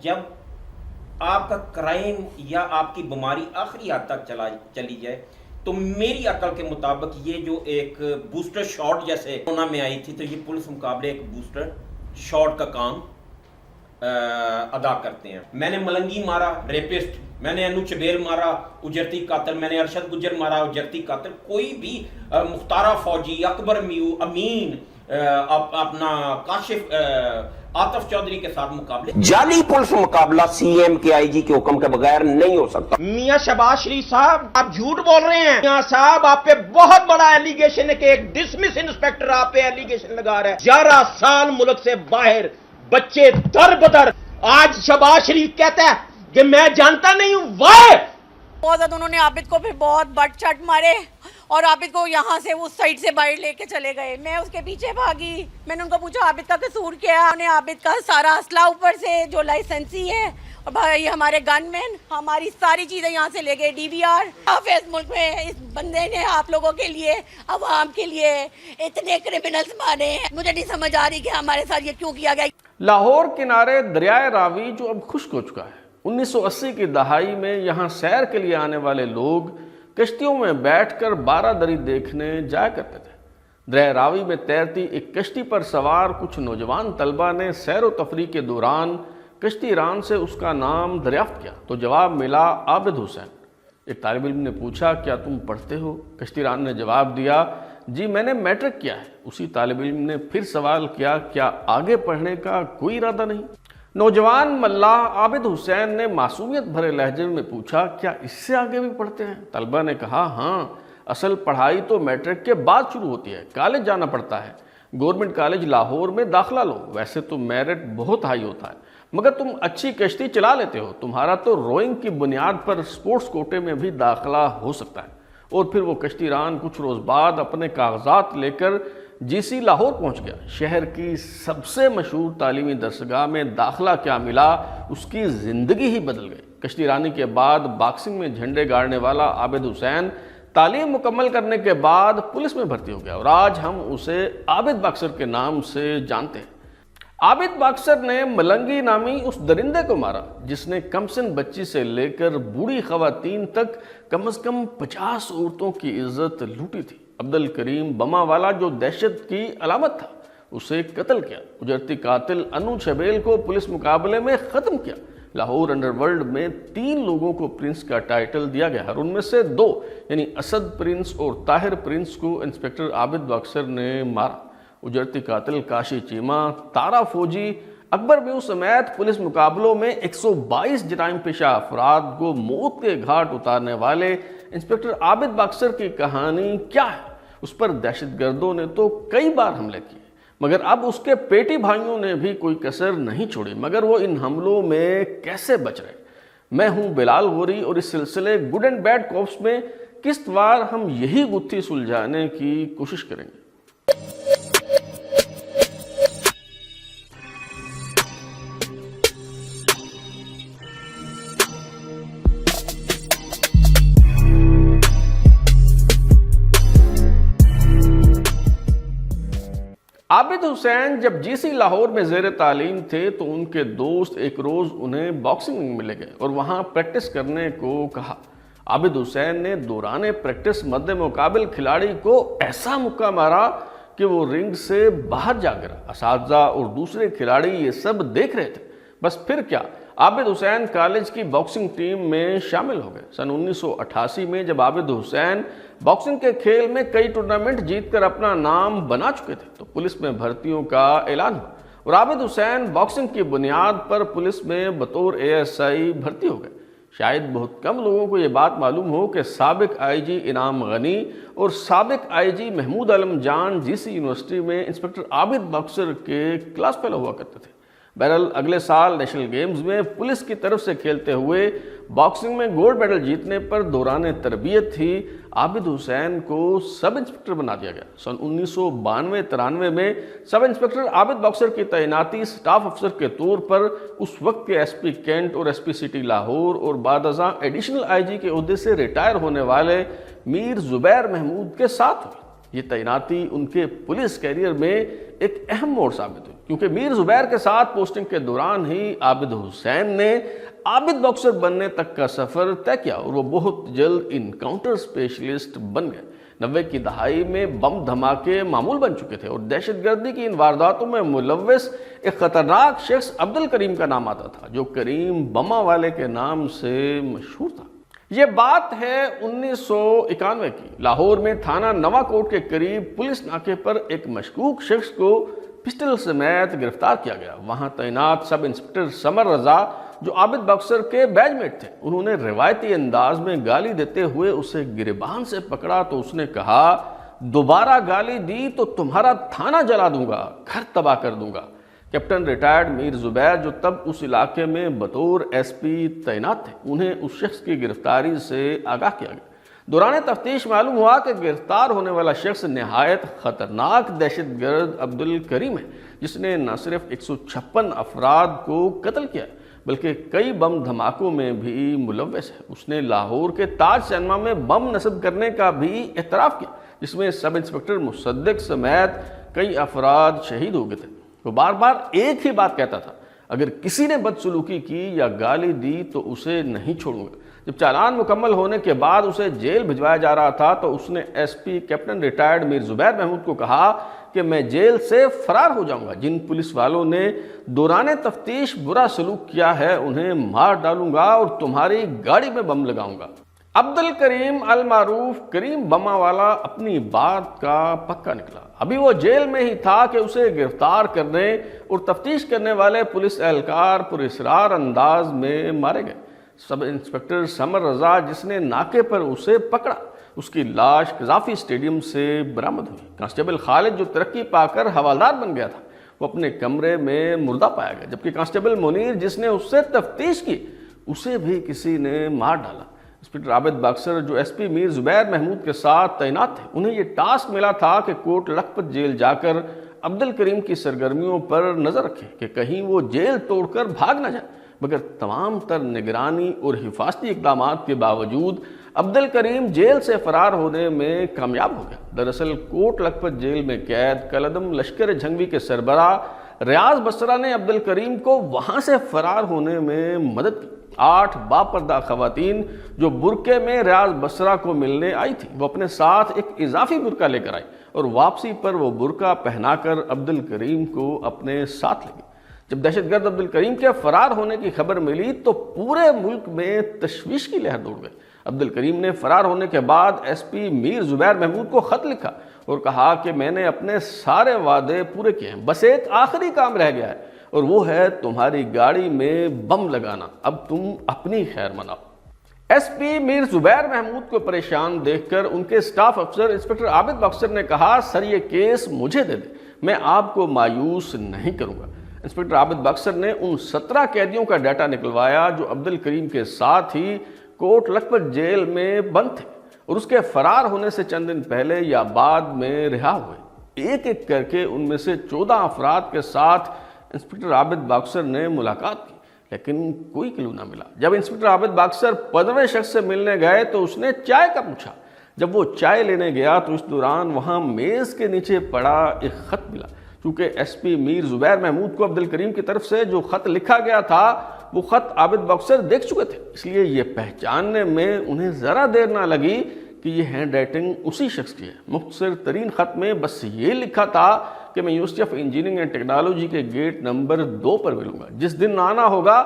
جب آپ کا کرائم یا آپ کی بیماری آخری حد تک چلی جائے تو میری عقل کے مطابق یہ جو ایک بوسٹر شاٹ جیسے کورونا میں آئی تھی تو یہ پولیس مقابلے ایک بوسٹر شاٹ کا کام ادا کرتے ہیں. میں نے ملنگی مارا ریپسٹ، میں نے انو چبیل مارا اجرتی قاتل، میں نے ارشد گجر مارا اجرتی قاتل. کوئی بھی مختارہ فوجی، اکبر میو، امین، اپنا کاشف عاطف چودھری کے ساتھ مقابلے. جعلی پولیس مقابلہ سی ایم کے آئی جی کے حکم کے بغیر نہیں ہو سکتا. میاں شہباز شریف صاحب آپ جھوٹ بول رہے ہیں. میاں صاحب آپ پہ بہت بڑا ایلیگیشن ہے کہ ایک ڈسمس انسپیکٹر آپ پہ ایلیگیشن لگا رہا ہے. 11 سال ملک سے باہر، بچے در بدر. آج شہباز شریف کہتا ہے کہ میں جانتا نہیں ہوں. واہ بہت زیادہ انہوں نے عابد کو پھر بہت بٹ چٹ مارے اور عابد کو یہاں سے اس سائڈ سے باہر لے کے چلے گئے. میں اس کے پیچھے بھاگی، میں نے ان کو پوچھا عابد کا قصور کیا ہے. انہوں نے عابد کا سارا اسلحہ اوپر سے جو لائسنسی ہے اور بھائی ہمارے گن مین ہماری ساری چیزیں یہاں سے لے گئے. D we are. اس ملک میں اس بندے نے آپ لوگوں کے لیے، عوام کے لیے اتنے کرمنلز مارے ہیں. مجھے نہیں سمجھ آ رہی کہ ہمارے ساتھ یہ کیوں کیا گیا. لاہور کنارے دریائے راوی جو اب خشک ہو چکا ہے، 1980 کی دہائی میں یہاں سیر کے لیے آنے والے لوگ کشتیوں میں بیٹھ کر بارہ دری دیکھنے جایا کرتے تھے. دریائے راوی میں تیرتی ایک کشتی پر سوار کچھ نوجوان طلبہ نے سیر و تفریح کے دوران کشتی ران سے اس کا نام دریافت کیا تو جواب ملا عابد حسین. ایک طالب علم نے پوچھا کیا تم پڑھتے ہو؟ کشتی ران نے جواب دیا جی میں نے میٹرک کیا ہے. اسی طالب علم نے پھر سوال کیا کیا آگے پڑھنے کا کوئی ارادہ نہیں؟ نوجوان ملاح عابد حسین نے معصومیت بھرے لہجے میں پوچھا کیا اس سے آگے بھی پڑھتے ہیں؟ طلبہ نے کہا ہاں، اصل پڑھائی تو میٹرک کے بعد شروع ہوتی ہے، کالج جانا پڑتا ہے. گورنمنٹ کالج لاہور میں داخلہ لو، ویسے تو میرٹ بہت ہائی ہوتا ہے مگر تم اچھی کشتی چلا لیتے ہو، تمہارا تو روئنگ کی بنیاد پر سپورٹس کوٹے میں بھی داخلہ ہو سکتا ہے. اور پھر وہ کشتی ران کچھ روز بعد اپنے کاغذات لے کر جی سی لاہور پہنچ گیا. شہر کی سب سے مشہور تعلیمی درسگاہ میں داخلہ کیا ملا، اس کی زندگی ہی بدل گئی. کشتی رانی کے بعد باکسنگ میں جھنڈے گاڑنے والا عابد حسین تعلیم مکمل کرنے کے بعد پولیس میں بھرتی ہو گیا اور آج ہم اسے عابد باکسر کے نام سے جانتے ہیں. عابد باکسر نے ملنگی نامی اس درندے کو مارا جس نے کم سن بچی سے لے کر بوڑھی خواتین تک کم از کم 50 عورتوں کی عزت لوٹی تھی. عبد الکریم بما والا جو دہشت کی علامت تھا اسے قتل کیا. اجرتی قاتل انو چبیل کو پولیس مقابلے میں ختم کیا. لاہور انڈر ورلڈ میں 3 لوگوں کو پرنس کا ٹائٹل دیا گیا اور ان میں سے 2 یعنی اسد پرنس اور طاہر پرنس کو انسپیکٹر عابد باکسر نے مارا. اجرتی قاتل کاشی چیمہ، تارا فوجی، اکبر میو سمیت پولیس مقابلوں میں 122 جرائم پیشہ افراد کو موت کے گھاٹ اتارنے والے انسپیکٹر عابد باکسر کی کہانی کیا ہے؟ اس پر دہشت گردوں نے تو کئی بار حملے کیے مگر اب اس کے پیٹی بھائیوں نے بھی کوئی کسر نہیں چھوڑی. مگر وہ ان حملوں میں کیسے بچ رہے؟ میں ہوں بلال غوری اور اس سلسلے گڈ اینڈ بیڈ کوپس میں قسط وار ہم یہی گتھی سلجھانے کی کوشش کریں گے. عابد حسین جب جی سی لاہور میں زیر تعلیم تھے تو ان کے دوست ایک روز انہیں باکسنگ میں لے گئے اور وہاں پریکٹس کرنے کو کہا. عابد حسین نے دوران پریکٹس مد مقابل کھلاڑی کو ایسا مکہ مارا کہ وہ رنگ سے باہر جا گرا. اساتذہ اور دوسرے کھلاڑی یہ سب دیکھ رہے تھے. بس پھر کیا، عابد حسین کالج کی باکسنگ ٹیم میں شامل ہو گئے. سن 1988 میں جب عابد حسین باکسنگ کے کھیل میں کئی ٹورنامنٹ جیت کر اپنا نام بنا چکے تھے تو پولیس میں بھرتیوں کا اعلان ہوا اور عابد حسین باکسنگ کی بنیاد پر پولیس میں بطور ASI بھرتی ہو گئے. شاید بہت کم لوگوں کو یہ بات معلوم ہو کہ سابق IG انعام غنی اور سابق IG محمود عالم جان جی سی یونیورسٹی میں انسپیکٹر عابد باکسر کے کلاس فیلو ہوا کرتے تھے. بہرحال اگلے سال نیشنل گیمز میں پولیس کی طرف سے کھیلتے ہوئے باکسنگ میں گولڈ میڈل جیتنے پر دوران تربیت ہی عابد حسین کو سب انسپیکٹر بنا دیا گیا. سن 1992-93 میں سب انسپیکٹر عابد باکسر کی تعیناتی سٹاف افسر کے طور پر اس وقت کے SP کینٹ اور SP سٹی لاہور اور بعد ازاں ایڈیشنل IG کے عہدے سے ریٹائر ہونے والے میر زبیر محمود کے ساتھ ہوئی. یہ تعیناتی ان کے پولیس کیریئر میں ایک اہم موڑ ثابت ہوئی. کیونکہ میر زبیر کے ساتھ پوسٹنگ کے دوران ہی عابد حسین نے عابد باکسر بننے تک کا سفر طے کیا اور وہ بہت جلد انکاؤنٹر اسپیشلسٹ بن گئے۔ 90 کی دہائی میں بم دھماکے معمول بن چکے تھے اور دہشت گردی کی ان وارداتوں میں ملوث ایک خطرناک شخص عبد الکریم کا نام آتا تھا، جو کریم بما والے کے نام سے مشہور تھا۔ یہ بات ہے 1991 کی۔ لاہور میں تھانہ نواں کوٹ کے قریب پولیس ناکے پر ایک مشکوک شخص کو پسٹل سمیت گرفتار کیا گیا۔ وہاں تعینات سب انسپکٹر سمر رضا جو عابد باکسر کے بیچ میٹ تھے، انہوں نے روایتی انداز میں گالی دیتے ہوئے اسے گریبان سے پکڑا تو اس نے کہا، دوبارہ گالی دی تو تمہارا تھانہ جلا دوں گا، گھر تباہ کر دوں گا۔ کیپٹن ریٹائرڈ میر زبیر جو تب اس علاقے میں بطور ایس پی تعینات تھے، انہیں اس شخص کی گرفتاری سے آگاہ کیا گیا۔ دوران تفتیش معلوم ہوا کہ گرفتار ہونے والا شخص نہایت خطرناک دہشت گرد عبد الکریم ہے، جس نے نہ صرف 156 افراد کو قتل کیا بلکہ کئی بم دھماکوں میں بھی ملوث ہے۔ اس نے لاہور کے تاج سینما میں بم نصب کرنے کا بھی اعتراف کیا، جس میں سب انسپکٹر مصدق سمیت کئی افراد شہید ہو گئے تھے۔ وہ بار بار ایک ہی بات کہتا تھا، اگر کسی نے بدسلوکی کی یا گالی دی تو اسے نہیں چھوڑوں گا۔ جب چالان مکمل ہونے کے بعد اسے جیل بھجوایا جا رہا تھا تو اس نے ایس پی کیپٹن ریٹائرڈ میر زبیر محمود کو کہا کہ میں جیل سے فرار ہو جاؤں گا، جن پولیس والوں نے دوران تفتیش برا سلوک کیا ہے انہیں مار ڈالوں گا اور تمہاری گاڑی میں بم لگاؤں گا۔ عبد الکریم المعروف کریم بما والا اپنی بات کا پکا نکلا۔ ابھی وہ جیل میں ہی تھا کہ اسے گرفتار کرنے اور تفتیش کرنے والے پولیس اہلکار پر اصرار انداز میں مارے گئے۔ سب انسپکٹر سمر رضا جس نے ناکے پر اسے پکڑا، اس کی لاش قذافی اسٹیڈیم سے برآمد ہوئی۔ کانسٹیبل خالد جو ترقی پا کر حوالدار بن گیا تھا، وہ اپنے کمرے میں مردہ پایا گیا، جبکہ کانسٹیبل منیر جس نے اس سے تفتیش کی، اسے بھی کسی نے مار ڈالا۔ انسپکٹر عابد باکسر جو ایس پی میر زبیر محمود کے ساتھ تعینات تھے، انہیں یہ ٹاسک ملا تھا کہ کوٹ لکھپت جیل جا کر عبد الکریم کی سرگرمیوں پر نظر رکھیں کہ کہیں وہ جیل توڑ کر بھاگ نہ جائے، مگر تمام تر نگرانی اور حفاظتی اقدامات کے باوجود عبد الکریم جیل سے فرار ہونے میں کامیاب ہو گیا۔ دراصل کوٹ لکھپت جیل میں قید کالعدم لشکر جھنگوی کے سربراہ ریاض بسرا نے عبد الکریم کو وہاں سے فرار ہونے میں مدد کی۔ 8 باپردہ خواتین جو برقعے میں ریاض بسرا کو ملنے آئی تھی، وہ اپنے ساتھ ایک اضافی برقع لے کر آئی اور واپسی پر وہ برقع پہنا کر عبد الکریم کو اپنے ساتھ لے گئی۔ جب دہشت گرد عبد الکریم کے فرار ہونے کی خبر ملی تو پورے ملک میں تشویش کی لہر دوڑ گئی۔ عبد الکریم نے فرار ہونے کے بعد ایس پی میر زبیر محمود کو خط لکھا اور کہا کہ میں نے اپنے سارے وعدے پورے کیے ہیں، بس ایک آخری کام رہ گیا ہے اور وہ ہے تمہاری گاڑی میں بم لگانا، اب تم اپنی خیر مناؤ۔ ایس پی میر زبیر محمود کو پریشان دیکھ کر ان کے سٹاف افسر انسپکٹر عابد باکسر نے کہا، سر یہ کیس مجھے دے دیں، میں آپ کو مایوس نہیں کروں گا۔ انسپکٹر عابد باکسر نے ان 17 قیدیوں کا ڈیٹا نکلوایا جو عبد الکریم کے ساتھ ہی کوٹ لکھپت جیل میں بند تھے اور اس کے فرار ہونے سے چند دن پہلے یا بعد میں رہا ہوئے۔ ایک ایک کر کے ان میں سے 14 افراد کے ساتھ انسپکٹر عابد باکسر نے ملاقات کی، لیکن کوئی کلو نہ ملا۔ جب انسپکٹر عابد باکسر 15ویں شخص سے ملنے گئے تو اس نے چائے کا پوچھا۔ جب وہ چائے لینے گیا تو اس دوران وہاں میز کے نیچے پڑا ایک خط ملا۔ چونکہ ایس پی میر زبیر محمود کو عبد الکریم کی طرف سے جو خط لکھا گیا تھا وہ خط عابد باکسر دیکھ چکے تھے، اس لیے یہ پہچاننے میں انہیں ذرا دیر نہ لگی کہ یہ ہینڈ رائٹنگ اسی شخص کی ہے۔ مختصر ترین خط میں بس یہ لکھا تھا کہ میں university of engineering and technology کے گیٹ نمبر 2 پر ملوں گا، جس دن آنا ہوگا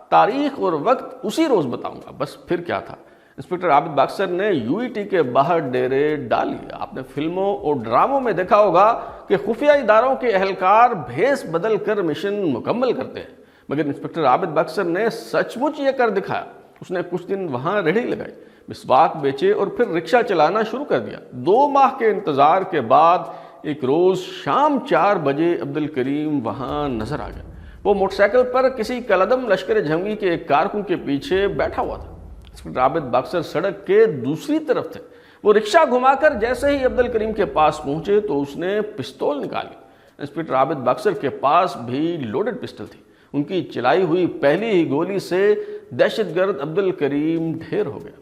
تاریخ اور وقت اسی روز بتاؤں گا۔ بس پھر کیا تھا، انسپکٹر عابد باکسر نے یو ای ٹی کے باہر ڈیرے ڈال لیے۔ آپ نے فلموں اور ڈراموں میں دیکھا ہوگا کہ خفیہ اداروں کے اہلکار بھیس بدل کر مشن مکمل کرتے ہیں، مگر انسپکٹر عابد باکسر نے سچ مچ یہ کر دکھایا۔ اس نے کچھ دن وہاں ریڑھی لگائی، مسواک بیچے اور پھر رکشہ چلانا شروع کر دیا۔ 2 ماہ کے انتظار کے بعد ایک روز شام 4 بجے عبد الکریم وہاں نظر آ گیا۔ وہ موٹر سائیکل پر کسی کالعدم لشکر جھنگوی کے ایک کارکن کے پیچھے بیٹھا ہوا تھا۔ انسپکٹر عابد باکسر سڑک کے دوسری طرف تھے۔ وہ رکشہ گھما کر جیسے ہی عبد الکریم کے پاس پہنچے تو اس نے پستول نکالی۔ انسپکٹر عابد باکسر کے پاس بھی لوڈڈ پسٹل تھی۔ ان کی چلائی ہوئی پہلی ہی گولی سے دہشت گرد عبد الکریم ڈھیر ہو گیا۔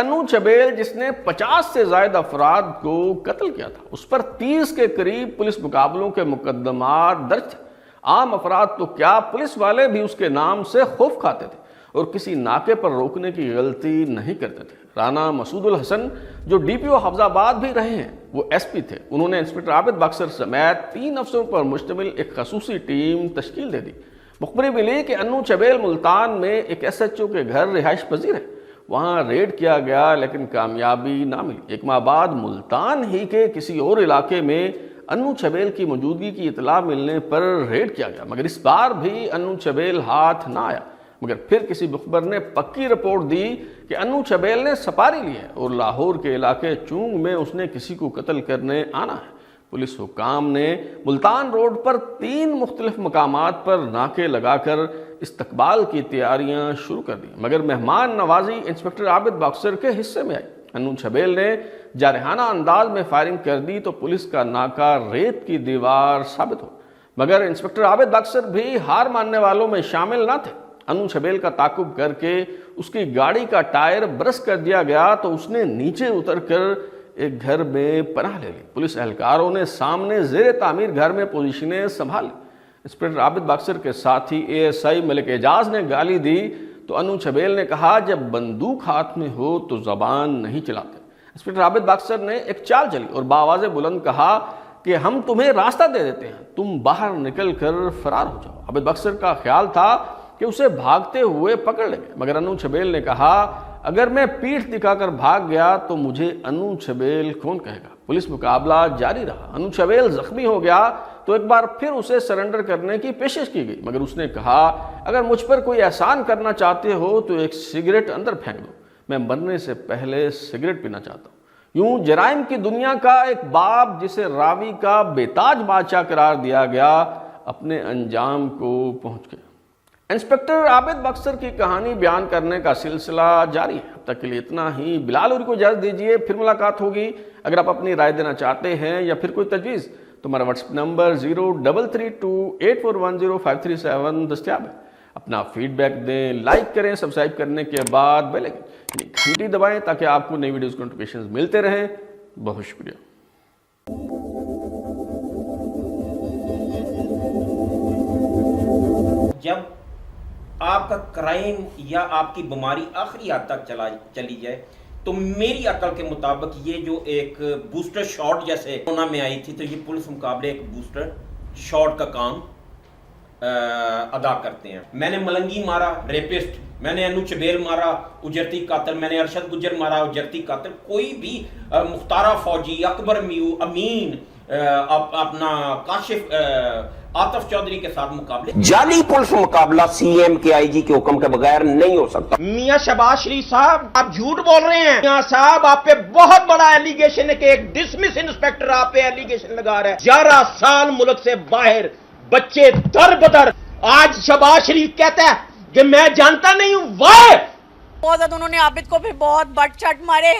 انو چبیل جس نے 50 سے زائد افراد کو قتل کیا تھا، اس پر 30 کے قریب پولیس مقابلوں کے مقدمات درج تھے۔ عام افراد تو کیا، پولیس والے بھی اس کے نام سے خوف کھاتے تھے اور کسی ناکے پر روکنے کی غلطی نہیں کرتے تھے۔ رانا مسعود الحسن جو ڈی پی او حفظ آباد بھی رہے ہیں، وہ ایس پی تھے، انہوں نے انسپکٹر عابد باکسر سمیت 3 افسروں پر مشتمل ایک خصوصی ٹیم تشکیل دے دی۔ مخبری ملی کہ انو چبیل ملتان میں ایک ایس ایچ او کے گھر رہائش پذیر ہے، وہاں ریڈ کیا گیا لیکن کامیابی نہ ملی۔ 1 ماہ بعد ملتان ہی کے کسی اور علاقے میں انو چبیل کی موجودگی کی اطلاع ملنے پر ریڈ کیا گیا، مگر اس بار بھی انو چبیل ہاتھ نہ آیا۔ مگر پھر کسی مخبر نے پکی رپورٹ دی کہ انو چبیل نے سپاری لی ہے اور لاہور کے علاقے چونگ میں اس نے کسی کو قتل کرنے آنا ہے۔ پولیس حکام نے ملتان روڈ پر 3 مختلف مقامات پر ناکے لگا کر استقبال کی تیاریاں شروع کر دی، مگر مہمان نوازی انسپکٹر عابد باکسر کے حصے میں آئی۔ انو چبیل نے جارحانہ انداز میں فائرنگ کر دی تو پولیس کا ناکہ ریت کی دیوار ثابت ہو، مگر انسپکٹر عابد باکسر بھی ہار ماننے والوں میں شامل نہ تھے۔ انو چبیل کا تعاقب کر کے اس کی گاڑی کا ٹائر برس کر دیا گیا تو اس نے نیچے اتر کر ایک گھر میں پناہ لے لی۔ پولیس اہلکاروں نے سامنے زیر تعمیر گھر میں پوزیشنیں سنبھالی۔ انسپکٹر عابد باکسر کے ساتھی اے ایس آئی ملک اعجاز نے گالی دی تو انو چبیل نے کہا جب بندوق ہاتھ میں ہو تو زبان نہیں چلاتے۔ انسپکٹر عابد باکسر نے ایک چال چلی اور بآواز بلند کہا کہ ہم تمہیں راستہ دے دیتے ہیں، تم باہر نکل کر فرار ہو جاؤ۔ عابد باکسر کا خیال تھا کہ اسے بھاگتے ہوئے پکڑ لیں گے، مگر انو چبیل نے کہا اگر میں پیٹھ دکھا کر بھاگ گیا تو مجھے انو چبیل کون کہے گا۔ پولیس مقابلہ جاری رہا۔ انو چبیل زخمی ہو گیا تو ایک بار پھر اسے سرنڈر کرنے کی پیشکش کی گئی، مگر اس نے کہا اگر مجھ پر کوئی احسان کرنا چاہتے ہو تو ایک سگریٹ اندر پھینک دو، میں مرنے سے پہلے سگریٹ پینا چاہتا ہوں۔ یوں جرائم کی دنیا کا ایک باب جسے راوی کا بے تاج بادشاہ قرار دیا گیا اپنے انجام کو پہنچ گیا۔ انسپکٹر عابد باکسر کی کہانی بیان کرنے کا سلسلہ جاری ہے۔ اب تک کے لیے اتنا ہی۔ بلال اوری کو اجازت دیجیے، پھر ملاقات ہوگی۔ اگر آپ اپنی رائے دینا چاہتے ہیں یا پھر کوئی تجویز تو ہمارا واٹس ایپ نمبر 0332841057 دستیاب ہے۔ اپنا فیڈ بیک دیں، لائک کریں، سبسکرائب کرنے کے بعد بیل آئکن یعنی گھنٹی دبائیں تاکہ آپ کو نئی ویڈیوز کے نوٹیفیکیشنز ملتے رہیں۔ بہت شکریہ۔ جب آپ کا کرائم یا آپ کی بیماری آخری حد تک چلی جائے تو میری عقل کے مطابق یہ جو ایک بوسٹر شاٹ جیسے کورونا میں آئی تھی تو یہ پولیس مقابلے ایک بوسٹر شاٹ کا کام ادا کرتے ہیں۔ میں نے ملنگی مارا ریپسٹ، میں نے انو چبیل مارا اجرتی قاتل، میں نے ارشد گجر مارا اجرتی قاتل، کوئی بھی مختارہ فوجی، اکبر میو، امین، اپنا کاشف آتف چودھری کے ساتھ مقابلے جعلی پولیس مقابلہ سی ایم کے آئی جی کے حکم کے بغیر نہیں ہو سکتا۔ میاں شہباز شریف صاحب آپ جھوٹ بول رہے ہیں۔ میاں صاحب آپ پہ بہت بڑا ایلیگیشن ہے کہ ایک ڈسمس انسپیکٹر آپ پہ ایلیگیشن لگا رہا ہے۔ 11 سال ملک سے باہر، بچے در بدر۔ آج شہباز شریف کہتا ہے کہ میں جانتا نہیں ہوں۔ واہ! بہت زیادہ انہوں نے عابد کو پھر بہت بٹ چٹ مارے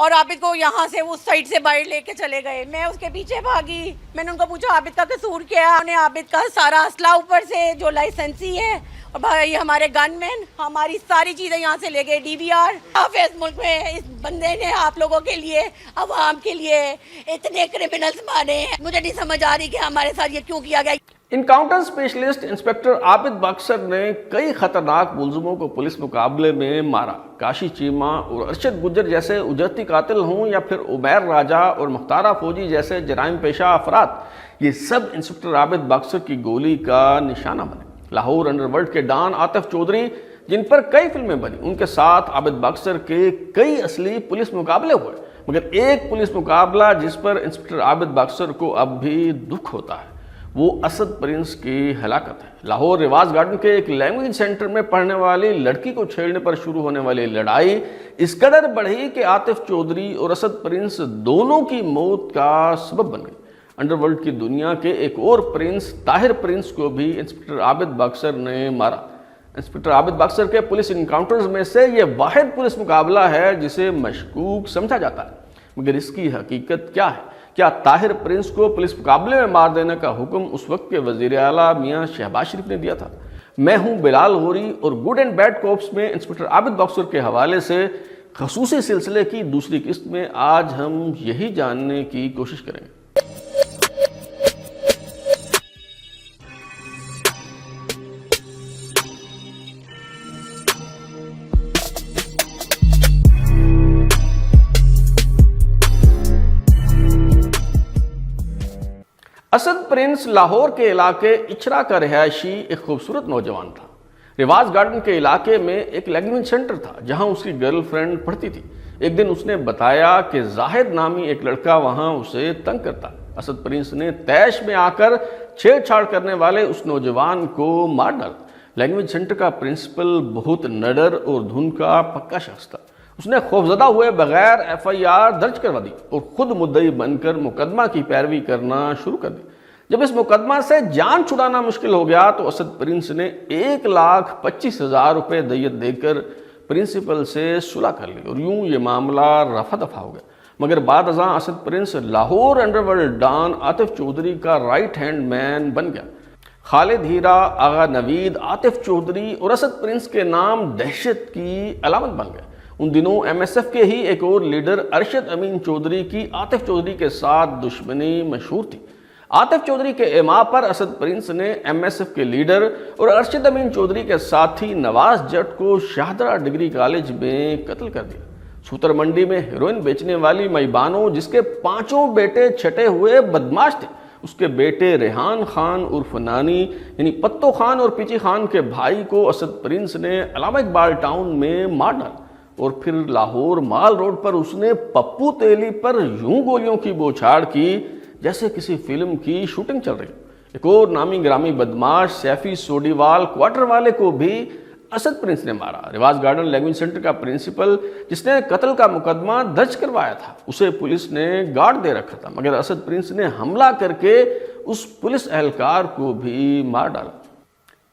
اور عابد کو یہاں سے اس سائڈ سے باہر لے کے چلے گئے۔ میں اس کے پیچھے بھاگی، میں نے ان کو پوچھا عابد کا قصور کیا ہے؟ انہوں نے عابد کا سارا اسلحہ اوپر سے جو لائسنسی ہے اور بھائی ہمارے گن مین ہماری ساری چیزیں یہاں سے لے گئے، ڈی وی آر۔ اس ملک میں اس بندے نے آپ لوگوں کے لیے، عوام کے لیے اتنے کرمنلز مارے ہیں، مجھے نہیں سمجھ آ رہی کہ ہمارے ساتھ یہ کیوں کیا گیا۔ انکاؤنٹر اسپیشلسٹ انسپکٹر عابد باکسر نے کئی خطرناک ملزموں کو پولیس مقابلے میں مارا۔ کاشی چیمہ اور ارشد گجر جیسے اجرتی قاتل ہوں یا پھر عمیر راجہ اور مختارہ فوجی جیسے جرائم پیشہ افراد، یہ سب انسپکٹر عابد باکسر کی گولی کا نشانہ بنے۔ لاہور انڈر ورلڈ کے ڈان آتف چودھری جن پر کئی فلمیں بنی، ان کے ساتھ عابد باکسر کے کئی اصلی پولیس مقابلے ہوئے، مگر ایک پولیس مقابلہ جس پر انسپکٹر عابد باکسر کو اب بھی دکھ ہوتا ہے وہ اسد پرنس کی ہلاکت ہے۔ لاہور رواز گارڈن کے ایک لینگویج سینٹر میں پڑھنے والی لڑکی کو چھیڑنے پر شروع ہونے والی لڑائی اس قدر بڑھی کہ عاطف چودھری اور اسد پرنس دونوں کی موت کا سبب بن گئی۔ انڈر ورلڈ کی دنیا کے ایک اور پرنس طاہر پرنس کو بھی انسپکٹر عابد باکسر نے مارا۔ انسپکٹر عابد باکسر کے پولیس انکاؤنٹرز میں سے یہ واحد پولیس مقابلہ ہے جسے مشکوک سمجھا جاتا ہے، مگر اس کی حقیقت کیا ہے؟ کیا طاہر پرنس کو پولیس مقابلے میں مار دینے کا حکم اس وقت کے وزیر اعلیٰ میاں شہباز شریف نے دیا تھا؟ میں ہوں بلال غوری اور گڈ اینڈ بیڈ کوپس میں انسپکٹر عابد باکسر کے حوالے سے خصوصی سلسلے کی دوسری قسط میں آج ہم یہی جاننے کی کوشش کریں گے۔ اسد پرنس لاہور کے علاقے اچھرا کا رہائشی ایک خوبصورت نوجوان تھا۔ رواز گارڈن کے علاقے میں ایک لینگویج سینٹر تھا جہاں اس کی گرل فرینڈ پڑھتی تھی۔ ایک دن اس نے بتایا کہ زاہد نامی ایک لڑکا وہاں اسے تنگ کرتا۔ اسد پرنس نے طیش میں آ کر چھیڑ چھاڑ کرنے والے اس نوجوان کو مار ڈالا۔ لینگویج سینٹر کا پرنسپل بہت نڈر اور دھن کا پکا شخص تھا۔ اس نے خوفزدہ ہوئے بغیر FIR درج کروا دی اور خود مدعی بن کر مقدمہ کی پیروی کرنا شروع کر دی۔ جب اس مقدمہ سے جان چھڑانا مشکل ہو گیا تو اسد پرنس نے 1,25,000 روپے دیت دے کر پرنسپل سے صلح کر لی اور یوں یہ معاملہ رفع دفع ہو گیا۔ مگر بعد ازاں Asad Prince Lahore underworld don Atif Chaudhry کا رائٹ ہینڈ مین بن گیا۔ خالد ہیرا، آغا نوید، عاطف چودھری اور اسد پرنس کے نام دہشت کی علامت بن گئے۔ ان دنوں MSF کے ہی ایک اور لیڈر ارشد امین چودھری کی عاطف چودھری کے ساتھ دشمنی مشہور تھی۔ عاطف چودھری کے ایما پر اسد پرنس نے MSF کے لیڈر اور ارشد امین چودھری کے ساتھی نواز جٹ کو شاہدرہ ڈگری کالج میں قتل کر دیا۔ سوتر منڈی میں ہیروئن بیچنے والی مئی بانو، جس کے 5 بیٹے چھٹے ہوئے بدماش تھے، اس کے بیٹے ریحان خان عرف نانی یعنی پتو خان اور پیچی خان کے بھائی کو اسد پرنس نے علامہ اقبال ٹاؤن میں مار ڈالا اور پھر لاہور مال روڈ پر اس نے پپو تیلی پر یوں گولیوں کی بوچھاڑ کی جیسے کسی فلم کی شوٹنگ چل رہی۔ ایک اور نامی گرامی بدماش سیفی سوڈیوال کوارٹر والے کو بھی اسد پرنس نے مارا۔ رواز گارڈن لینگویج سینٹر کا پرنسپل جس نے قتل کا مقدمہ درج کروایا تھا، اسے پولیس نے گارڈ دے رکھا تھا، مگر اسد پرنس نے حملہ کر کے اس پولیس اہلکار کو بھی مار ڈالا۔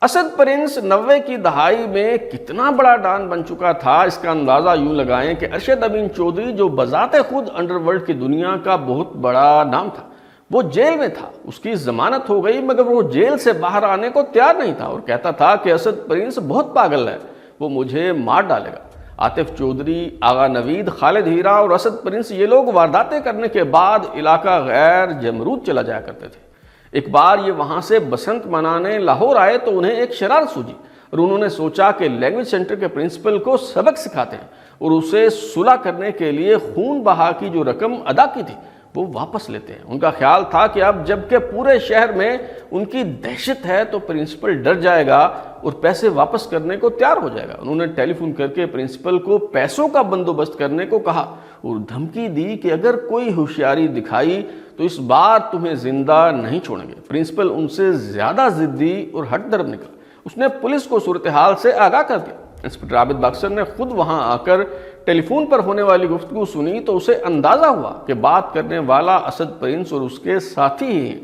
اسد پرنس 90 کی دہائی میں کتنا بڑا ڈان بن چکا تھا، اس کا اندازہ یوں لگائیں کہ ارشد امین چودھری جو بذات خود انڈر ورلڈ کی دنیا کا بہت بڑا نام تھا، وہ جیل میں تھا۔ اس کی ضمانت ہو گئی مگر وہ جیل سے باہر آنے کو تیار نہیں تھا اور کہتا تھا کہ اسد پرنس بہت پاگل ہے، وہ مجھے مار ڈالے گا۔ عاطف چودھری، آغا نوید، خالد ہیرا اور اسد پرنس یہ لوگ وارداتیں کرنے کے بعد علاقہ غیر جمرود چلا جایا کرتے تھے۔ ایک بار یہ وہاں سے بسنت منانے لاہور آئے تو انہیں ایک شرارت سوجی اور انہوں نے سوچا کہ لینگویج سینٹر کے پرنسپل کو سبق سکھاتے ہیں اور اسے صلح کرنے کے لیے خون بہا کی جو رقم ادا کی تھی وہ واپس لیتے ہیں۔ ان کا خیال تھا کہ اب جب کہ پورے شہر میں ان کی دہشت ہے تو پرنسپل ڈر جائے گا اور پیسے واپس کرنے کو تیار ہو جائے گا۔ انہوں نے ٹیلی فون کر کے پرنسپل کو پیسوں کا بندوبست کرنے کو کہا اور دھمکی دی کہ اگر کوئی ہوشیاری دکھائی تو اس بار تمہیں زندہ نہیں چھوڑیں گے۔ پرنسپل ان سے زیادہ ضدی اور ہٹ درب نکلا۔ اس نے پولیس کو صورتحال سے آگاہ کر دیا۔ انسپکٹر عابد باکسر نے خود وہاں آ کر ٹیلی فون پر ہونے والی گفتگو سنی تو اسے اندازہ ہوا کہ بات کرنے والا اسد پرنس اور اس کے ساتھی ہی ہیں۔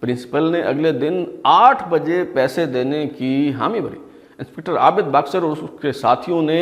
پرنسپل نے اگلے دن 8 بجے پیسے دینے کی حامی بھری۔ انسپکٹر عابد باکسر اور اس کے ساتھیوں نے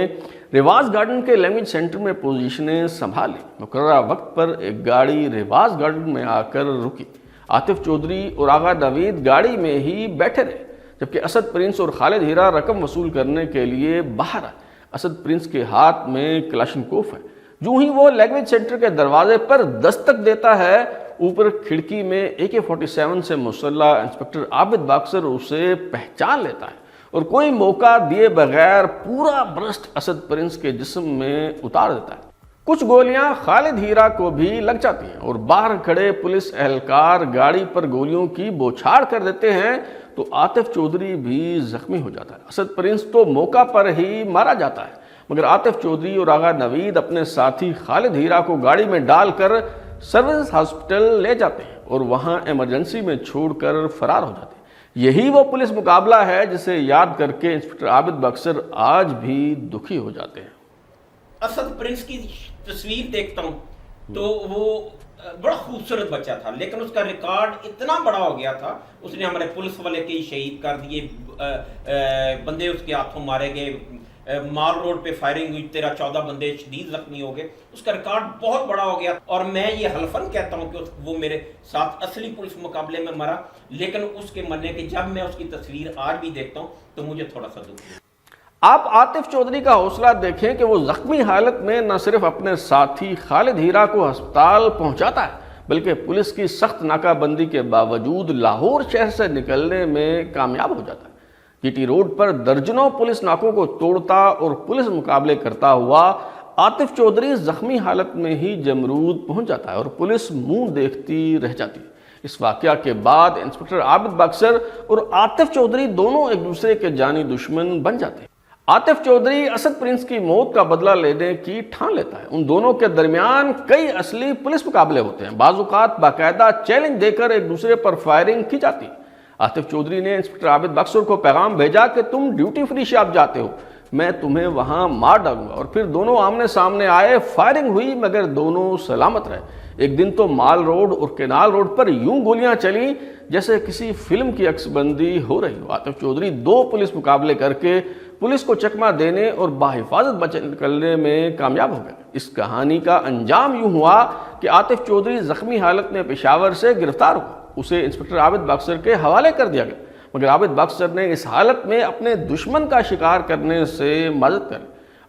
رواز گارڈن کے لینگویج سینٹر میں پوزیشنیں سنبھالی۔ مقررہ وقت پر ایک گاڑی رواز گارڈن میں آ کر رکی۔ عاطف چودھری اور آغا نوید گاڑی میں ہی بیٹھے رہے جبکہ اسد پرنس اور خالد ہیرا رقم وصول کرنے کے لیے باہر آئے۔ اسد پرنس کے ہاتھ میں کلاشنکوف ہے۔ جو ہی وہ لینگویج سینٹر کے دروازے پر دستک دیتا ہے، اوپر کھڑکی میں AK-47 سے مسلح انسپکٹر عابد باکسر اسے پہچان لیتا ہے اور کوئی موقع دیے بغیر پورا برسٹ اسد پرنس کے جسم میں اتار دیتا ہے۔ کچھ گولیاں خالد ہیرا کو بھی لگ جاتی ہیں اور باہر کھڑے پولیس اہلکار گاڑی پر گولیوں کی بوچھاڑ کر دیتے ہیں تو عاطف چودھری بھی زخمی ہو جاتا ہے۔ اسد پرنس تو موقع پر ہی مارا جاتا ہے مگر عاطف چودھری اور آغا نوید اپنے ساتھی خالد ہیرا کو گاڑی میں ڈال کر سروس ہاسپٹل لے جاتے ہیں اور وہاں ایمرجنسی میں چھوڑ کر فرار ہو جاتے ہیں۔ یہی وہ پولیس مقابلہ ہے جسے یاد کر کے انسپکٹر عابد باکسر آج بھی دکھی ہو جاتے ہیں۔ اسد پرنس کی تصویر دیکھتا ہوں تو وہ بڑا خوبصورت بچہ تھا لیکن اس کا ریکارڈ اتنا بڑا ہو گیا تھا، اس نے ہمارے پولیس والے کئی شہید کر دیے، بندے اس کے ہاتھوں مارے گئے، مال روڈ پہ فائرنگ ہوئی، 13-14 بندے شدید زخمی ہو گئے۔ اس کا ریکارڈ بہت بڑا ہو گیا اور میں یہ حلفاً کہتا ہوں کہ وہ میرے ساتھ اصلی پولیس مقابلے میں مرا، لیکن اس کے مرنے کے جب میں اس کی تصویر آج بھی دیکھتا ہوں تو مجھے تھوڑا سا دکھ ہے۔ آپ عاطف چودھری کا حوصلہ دیکھیں کہ وہ زخمی حالت میں نہ صرف اپنے ساتھی خالد ہیرا کو ہسپتال پہنچاتا ہے بلکہ پولیس کی سخت ناکہ بندی کے باوجود لاہور شہر سے نکلنے میں کامیاب ہو جاتا ہے۔ جی ٹی روڈ پر درجنوں پولیس ناکوں کو توڑتا اور پولیس مقابلے کرتا ہوا عاطف چودھری زخمی حالت میں ہی جمرود پہنچ جاتا ہے اور پولیس منہ دیکھتی رہ جاتی ہے۔ اس واقعہ کے بعد انسپکٹر عابد باکسر اور عاطف چودھری دونوں ایک دوسرے کے جانی دشمن بن جاتے ہیں۔ عاطف چودھری اسد پرنس کی موت کا بدلہ لینے کی ٹھان لیتا ہے۔ ان دونوں کے درمیان کئی اصلی پولیس مقابلے ہوتے ہیں، بعض اوقات باقاعدہ چیلنج دے کر ایک دوسرے پر فائرنگ کی جاتی ہے۔ عاطف چودھری نے انسپکٹر عابد باکسر کو پیغام بھیجا کہ تم ڈیوٹی فری شاپ جاتے ہو، میں تمہیں وہاں مار ڈالوں گا، اور پھر دونوں آمنے سامنے آئے، فائرنگ ہوئی مگر دونوں سلامت رہے۔ ایک دن تو مال روڈ اور کینال روڈ پر یوں گولیاں چلیں جیسے کسی فلم کی عکس بندی ہو رہی ہو۔ عاطف چودھری 2 پولیس مقابلے کر کے پولیس کو چکمہ دینے اور بحفاظت بچ نکلنے میں کامیاب ہو گئے۔ اس کہانی کا انجام یوں ہوا کہ عاطف چودھری زخمی حالت میں پشاور سے گرفتار ہوا، اسے انسپکٹر عابد باکسر کے حوالے کر دیا گیا، مگر عابد باکسر نے اس حالت میں اپنے دشمن کا شکار کرنے سے مدد کر۔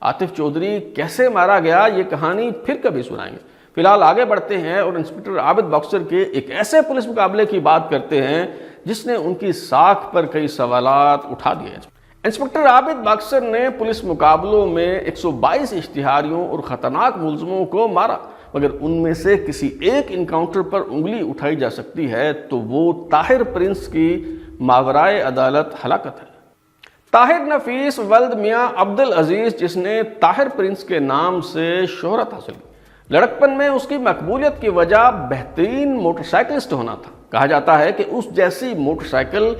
عاطف چودھری کیسے مارا گیا یہ کہانی پھر کبھی سنائیں گے۔ فی الحال آگے بڑھتے ہیں اور انسپکٹر عابد باکسر کے ایک ایسے پولیس مقابلے کی بات کرتے ہیں جس نے ان کی ساکھ پر کئی سوالات اٹھا دیے۔ انسپکٹر عابد باکسر نے پولیس مقابلوں میں 122 اشتہاریوں اور خطرناک ملزموں کو مارا، مگر ان میں سے کسی ایک انکاؤنٹر پر انگلی اٹھائی جا سکتی ہے تو وہ طاہر پرنس کی ماورائے عدالت ہلاکت ہے۔ طاہر نفیس ولد میاں عبد العزیز، جس نے طاہر پرنس کے نام سے شہرت حاصل کی، لڑکپن میں اس کی مقبولیت کی وجہ بہترین موٹر سائیکلسٹ ہونا تھا۔ کہا جاتا ہے کہ اس جیسی موٹر سائیکل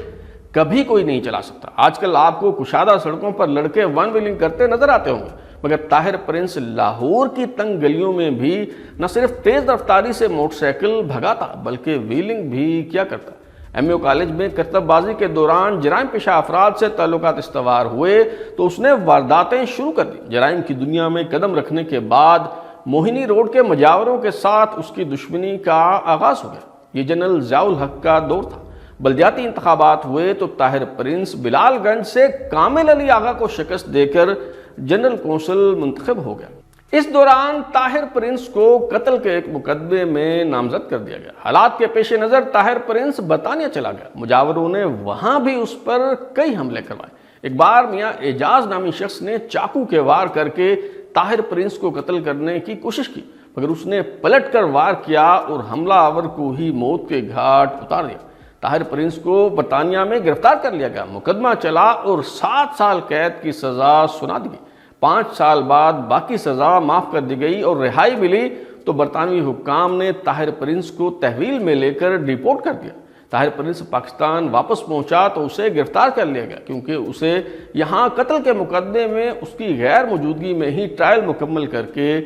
کبھی کوئی نہیں چلا سکتا۔ آج کل آپ کو کشادہ سڑکوں پر لڑکے ون ویلنگ کرتے نظر آتے ہوں گے، مگر طاہر پرنس لاہور کی تنگ گلیوں میں بھی نہ صرف تیز رفتاری سے موٹر سائیکل بھگاتا بلکہ ویلنگ بھی کیا کرتا۔ ایم اے کالج میں کرتب بازی کے دوران جرائم پیشہ افراد سے تعلقات استوار ہوئے تو اس نے وارداتیں شروع کر دی۔ جرائم کی دنیا میں قدم رکھنے کے بعد موہنی روڈ کے مجاوروں کے ساتھ اس کی دشمنی کا آغاز ہو گیا۔ یہ جنرل ضیاء الحق کا دور تھا۔ بلدیاتی انتخابات ہوئے تو طاہر پرنس بلال گنج سے کامل علی آغا کو شکست دے کر جنرل کونسل منتخب ہو گیا۔ اس دوران طاہر پرنس کو قتل کے ایک مقدمے میں نامزد کر دیا گیا۔ حالات کے پیش نظر طاہر پرنس برطانیہ چلا گیا۔ مجاوروں نے وہاں بھی اس پر کئی حملے کروائے۔ ایک بار میاں اعجاز نامی شخص نے چاقو کے وار کر کے طاہر پرنس کو قتل کرنے کی کوشش کی، مگر اس نے پلٹ کر وار کیا اور حملہ آور کو ہی موت کے گھاٹ اتار دیا۔ طاہر پرنس کو برطانیہ میں گرفتار کر لیا گیا، مقدمہ چلا اور 7 سال قید کی سزا سنا دی گئی۔ 5 سال بعد باقی سزا معاف کر دی گئی اور رہائی ملی تو برطانوی حکام نے طاہر پرنس کو تحویل میں لے کر ڈیپورٹ کر دیا۔ طاہر پرنس پاکستان واپس پہنچا تو اسے گرفتار کر لیا گیا، کیونکہ اسے یہاں قتل کے مقدمے میں اس کی غیر موجودگی میں ہی ٹرائل مکمل کر کے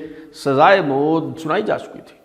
سزائے موت سنائی جا چکی تھی۔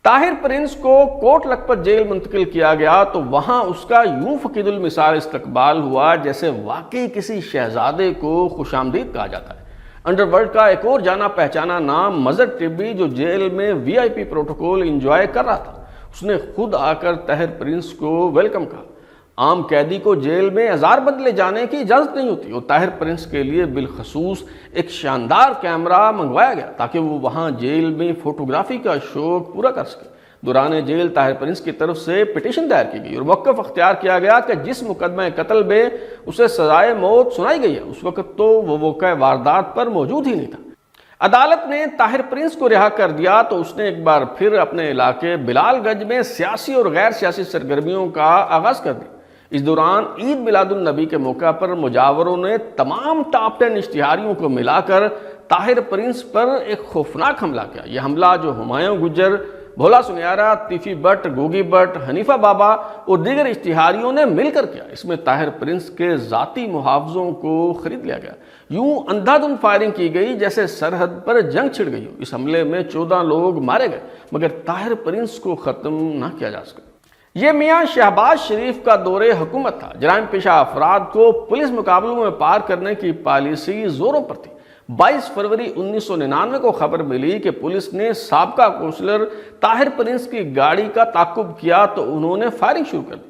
طاہر پرنس کو کوٹ لکھپت جیل منتقل کیا گیا تو وہاں اس کا یوں فقید المثال استقبال ہوا جیسے واقعی کسی شہزادے کو خوش آمدید کہا جاتا ہے۔ انڈر ورلڈ کا ایک اور جانا پہچانا نام مظہر ٹبی، جو جیل میں VIP پروٹوکول انجوائے کر رہا تھا، اس نے خود آ کر طاہر پرنس کو ویلکم کہا۔ عام قیدی کو جیل میں ہزار بند لے جانے کی اجازت نہیں ہوتی اور طاہر پرنس کے لیے بالخصوص ایک شاندار کیمرہ منگوایا گیا تاکہ وہ وہاں جیل میں فوٹوگرافی کا شوق پورا کر سکے۔ دوران جیل طاہر پرنس کی طرف سے پٹیشن دائر کی گئی اور موقف اختیار کیا گیا کہ جس مقدمہ قتل میں اسے سزائے موت سنائی گئی ہے اس وقت تو وہ موقع واردات پر موجود ہی نہیں تھا۔ عدالت نے طاہر پرنس کو رہا کر دیا تو اس نے ایک بار پھر اپنے علاقے بلال گنج میں سیاسی اور غیر سیاسی سرگرمیوں کا آغاز کر دیا۔ اس دوران عید میلاد النبی کے موقع پر مجاوروں نے تمام ٹاپ 10 اشتہاریوں کو ملا کر طاہر پرنس پر ایک خوفناک حملہ کیا۔ یہ حملہ جو ہمایوں گجر، بھولا سنیارا، تیفی بٹ، گوگی بٹ، حنیفہ بابا اور دیگر اشتہاریوں نے مل کر کیا، اس میں طاہر پرنس کے ذاتی محافظوں کو خرید لیا گیا۔ یوں اندھا دھند فائرنگ کی گئی جیسے سرحد پر جنگ چھڑ گئی ہو۔ اس حملے میں 14 لوگ مارے گئے مگر طاہر پرنس کو ختم نہ کیا جا سکا۔ یہ میاں شہباز شریف کا دور حکومت تھا۔ جرائم پیشہ افراد کو پولیس مقابلوں میں پار کرنے کی پالیسی زوروں پر تھی۔ 22 فروری 1999 کو خبر ملی کہ پولیس نے سابقہ کونسلر طاہر پرنس کی گاڑی کا تعاقب کیا تو انہوں نے فائرنگ شروع کر دی۔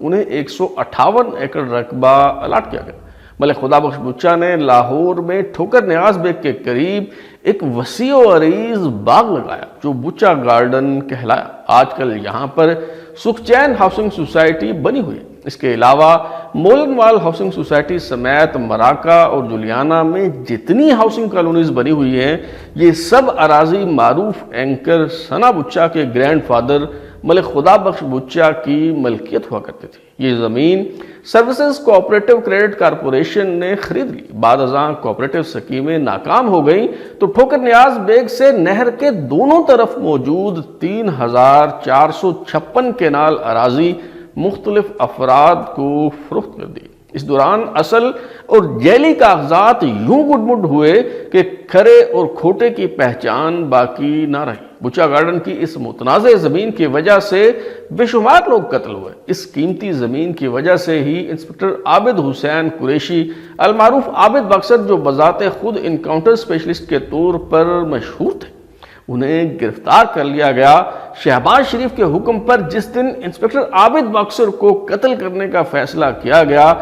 انہیں 158 ایکڑ رقبہ الاٹ کیا گیا۔ ملک خدا بخش بچہ نے لاہور میں ٹھوکر نیاز بیگ کے قریب ایک وسیع و عریض باغ لگایا جو بچہ گارڈن کہلایا۔ آج کل یہاں پر سکھچین ہاؤسنگ سوسائٹی بنی ہوئی ہے۔ اس کے علاوہ مولن وال ہاؤسنگ سوسائٹی سمیت مراکہ اور جولیانہ میں جتنی ہاؤسنگ کالونیز بنی ہوئی ہیں یہ سب اراضی معروف اینکر ثنا بچہ کے گرینڈ فادر ملک خدا بخش بچہ کی ملکیت ہوا کرتی تھی۔ یہ زمین سروسز کوآپریٹو کریڈٹ کارپوریشن نے خرید لی۔ بعد ازاں کوآپریٹو سکیمیں ناکام ہو گئیں تو ٹھوکر نیاز بیگ سے نہر کے دونوں طرف موجود 3456 کینال اراضی مختلف افراد کو فروخت کر دی۔ اس دوران اصل اور جعلی کاغذات یوں گڈمڈ ہوئے کہ کھرے اور کھوٹے کی پہچان باقی نہ رہی۔ بچہ گارڈن کی اس متنازع زمین کی وجہ سے بے شمار لوگ قتل ہوئے۔ اس قیمتی زمین کی وجہ سے ہی انسپکٹر عابد حسین قریشی المعروف عابد بکسر جو بذات خود انکاؤنٹر اسپیشلسٹ کے طور پر مشہور تھے انہیں گرفتار کر لیا گیا۔ شہباز شریف کے حکم پر جس دن انسپکٹر عابد بکسر کو قتل کرنے کا فیصلہ کیا گیا